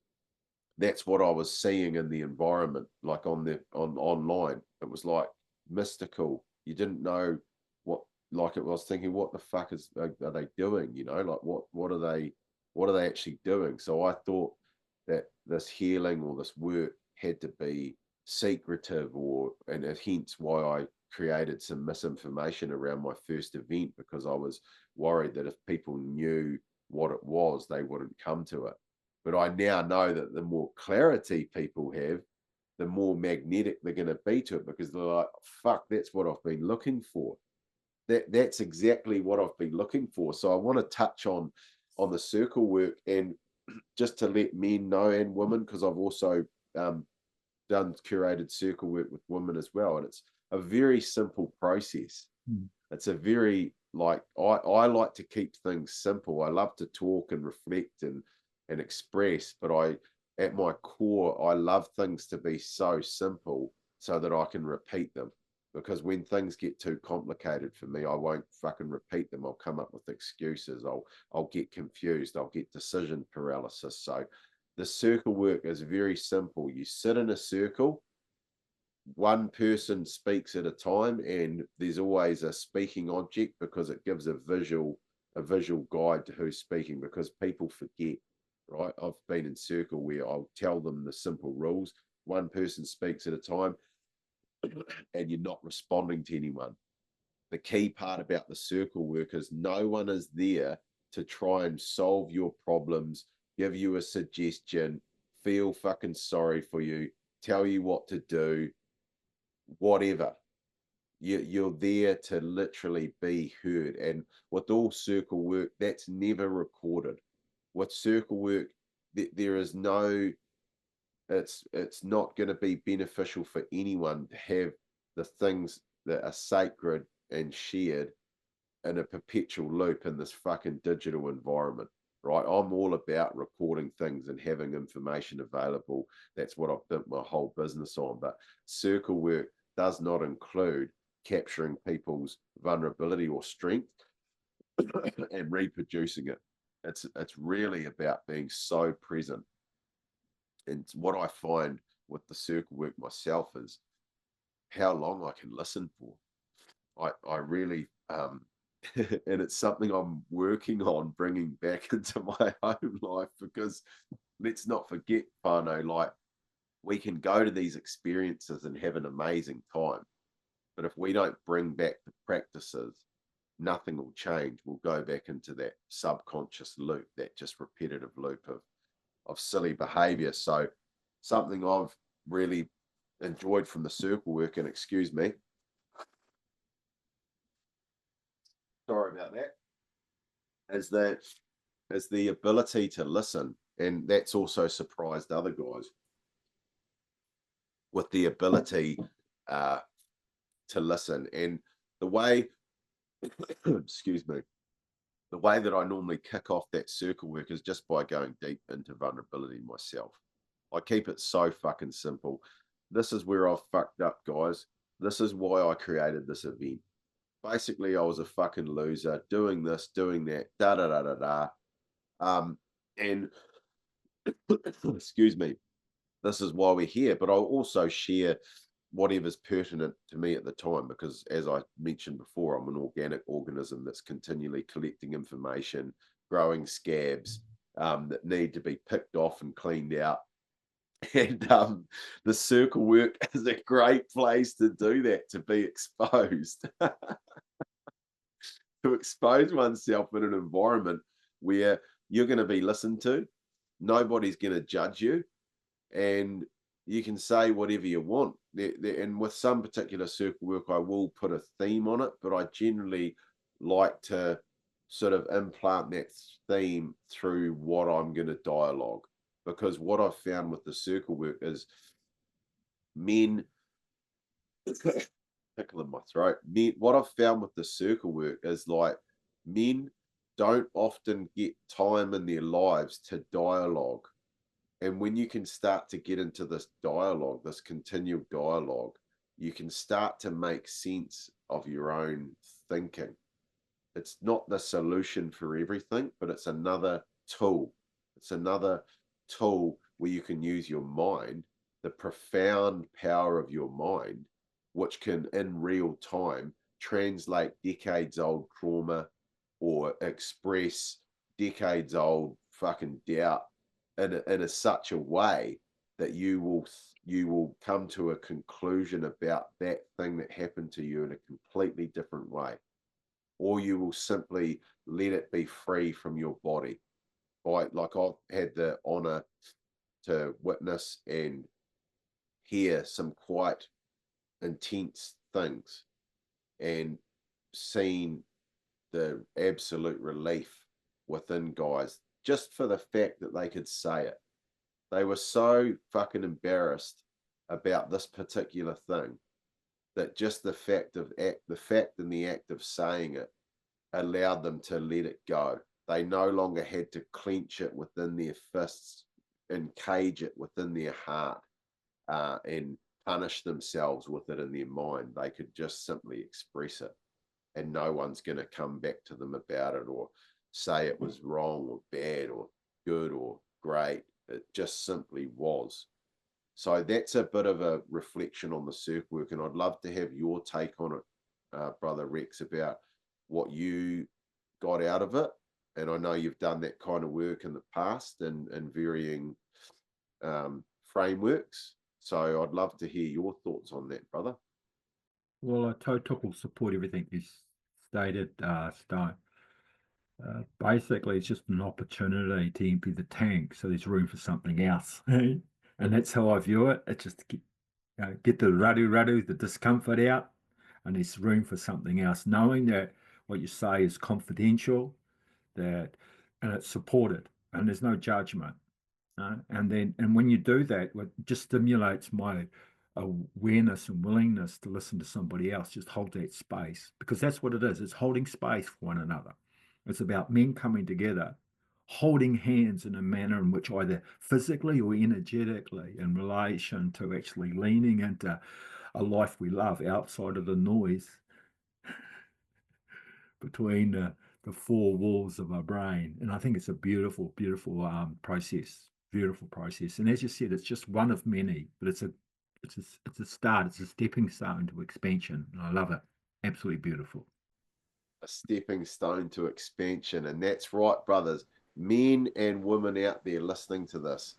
that's what I was seeing in the environment, like on online. It was like mystical. You didn't know what, like, it was thinking, what the fuck are they doing? Like, what What are they actually doing? So I thought that this healing or this work had to be secretive, or and hence why I created some misinformation around my first event, because I was worried that if people knew what it was, they wouldn't come to it. But I now know that the more clarity people have, the more magnetic they're going to be to it, because they're like, fuck, that's what I've been looking for. That's exactly what I've been looking for. So I want to touch on the circle work, and just to let men know and women, because I've also um, done curated circle work with women as well, and it's a very simple process. Mm. It's a very like I like to keep things simple. I love to talk and reflect and express, but I at my core I love things to be so simple so that I can repeat them. Because when things get too complicated for me, I won't fucking repeat them. I'll come up with excuses. I'll get confused. I'll get decision paralysis. So the circle work is very simple. You sit in a circle, one person speaks at a time, and there's always a speaking object, because it gives a visual guide to who's speaking, because people forget. Right, I've been in circle where I'll tell them the simple rules. One person speaks at a time, and you're not responding to anyone. The key part about the circle work is no one is there to try and solve your problems, give you a suggestion, feel fucking sorry for you, tell you what to do, whatever. You're there to literally be heard. And with all circle work, that's never recorded. With circle work, there is no, it's not going to be beneficial for anyone to have the things that are sacred and shared in a perpetual loop in this fucking digital environment. Right, I'm all about recording things and having information available. That's what I've built my whole business on. But circle work does not include capturing people's vulnerability or strength and reproducing it. It's really about being so present. And what I find with the circle work myself is how long I can listen for. I really and it's something I'm working on bringing back into my home life, because let's not forget, Fano, like we can go to these experiences and have an amazing time, but if we don't bring back the practices, nothing will change. We'll go back into that subconscious loop, that just repetitive loop of silly behavior. So something I've really enjoyed from the circle work, and excuse me, sorry about that, is that is the ability to listen. And that's also surprised other guys, with the ability uh, to listen. And the way, excuse me, the way that I normally kick off that circle work is just by going deep into vulnerability myself. I keep it so fucking simple. This is where I've fucked up, guys. This is why I created this event. Basically, I was a fucking loser doing this, doing that, da da da da da. And excuse me, this is why we're here. But I'll also share whatever's pertinent to me at the time, because as I mentioned before, I'm an organic organism that's continually collecting information, growing scabs that need to be picked off and cleaned out. And the circle work is a great place to do that, to be exposed, to expose oneself in an environment where you're going to be listened to, nobody's going to judge you, and you can say whatever you want. And with some particular circle work, I will put a theme on it, but I generally like to sort of implant that theme through what I'm going to dialogue. Because what I've found with the circle work is men, tickle in my throat. Men, what I've found with the circle work is like men don't often get time in their lives to dialogue. And when you can start to get into this dialogue, this continual dialogue, you can start to make sense of your own thinking. It's not the solution for everything, but it's another tool. It's another tool where you can use your mind, the profound power of your mind, which can in real time translate decades old trauma or express decades old fucking doubt in such a way that you will come to a conclusion about that thing that happened to you in a completely different way, or you will simply let it be free from your body. Like I've had the honor to witness and hear some quite intense things and seen the absolute relief within guys just for the fact that they could say it. They were so fucking embarrassed about this particular thing that just the fact and the act of saying it allowed them to let it go. They no longer had to clench it within their fists and cage it within their heart and punish themselves with it in their mind. They could just simply express it, and no one's going to come back to them about it or say it was wrong or bad or good or great. It just simply was. So that's a bit of a reflection on the circle work, and I'd love to have your take on it, Brother Rex, about what you got out of it. And I know you've done that kind of work in the past and varying frameworks. So I'd love to hear your thoughts on that, brother. Well, I total support everything you stated, Stone. Basically, it's just an opportunity to empty the tank so there's room for something else. And that's how I view it. It's just to get the radu, the discomfort out, and there's room for something else. Knowing that what you say is confidential, that and it's supported, and there's no judgment. And when you do that, it just stimulates my awareness and willingness to listen to somebody else. Just hold that space because that's what it is. It's holding space for one another. It's about men coming together, holding hands in a manner in which either physically or energetically, in relation to actually leaning into a life we love outside of the noise between the four walls of our brain. And I think it's a beautiful, beautiful process. Beautiful process. And as you said, it's just one of many, but it's a start. It's a stepping stone to expansion. And I love it. Absolutely beautiful. A stepping stone to expansion. And that's right, brothers, men and women out there listening to this.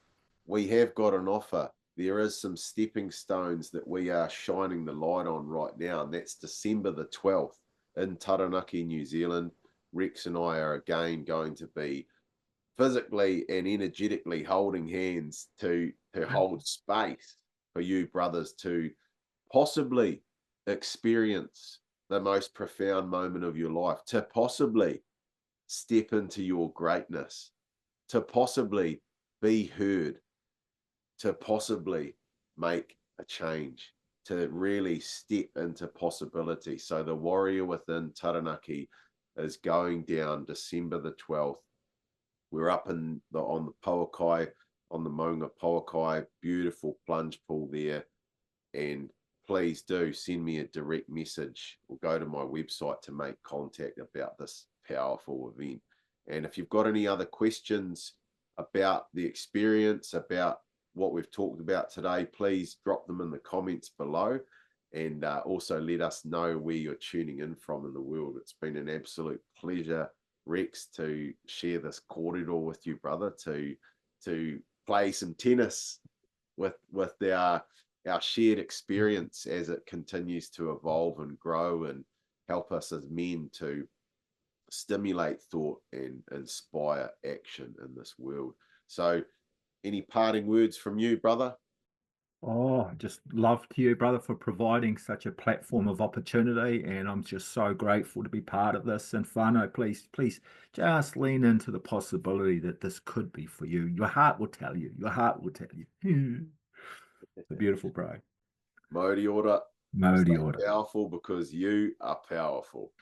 We have got an offer. There is some stepping stones that we are shining the light on right now, and that's December the 12th in Taranaki, New Zealand. Rex and I are again going to be physically and energetically holding hands to hold space for you brothers to possibly experience the most profound moment of your life, to possibly step into your greatness, to possibly be heard, to possibly make a change, to really step into possibility. So the Warrior Within Taranaki is going down December the 12th. We're up on the Pauakai, on the Maunga Pauakai, beautiful plunge pool there. And please do send me a direct message or go to my website to make contact about this powerful event. And if you've got any other questions about the experience, about what we've talked about today, please drop them in the comments below, and also let us know where you're tuning in from in the world. It's been an absolute pleasure, Rex, to share this corridor with you, brother, to play some tennis with our shared experience as it continues to evolve and grow and help us as men to stimulate thought and inspire action in this world. So, any parting words from you, brother? Oh, just love to you, brother, for providing such a platform of opportunity. And I'm just so grateful to be part of this. And Fano, please just lean into the possibility that this could be for you. Your heart will tell you. Your heart will tell you. The beautiful bro. Modi order. Modi Stay order. powerful because you are powerful.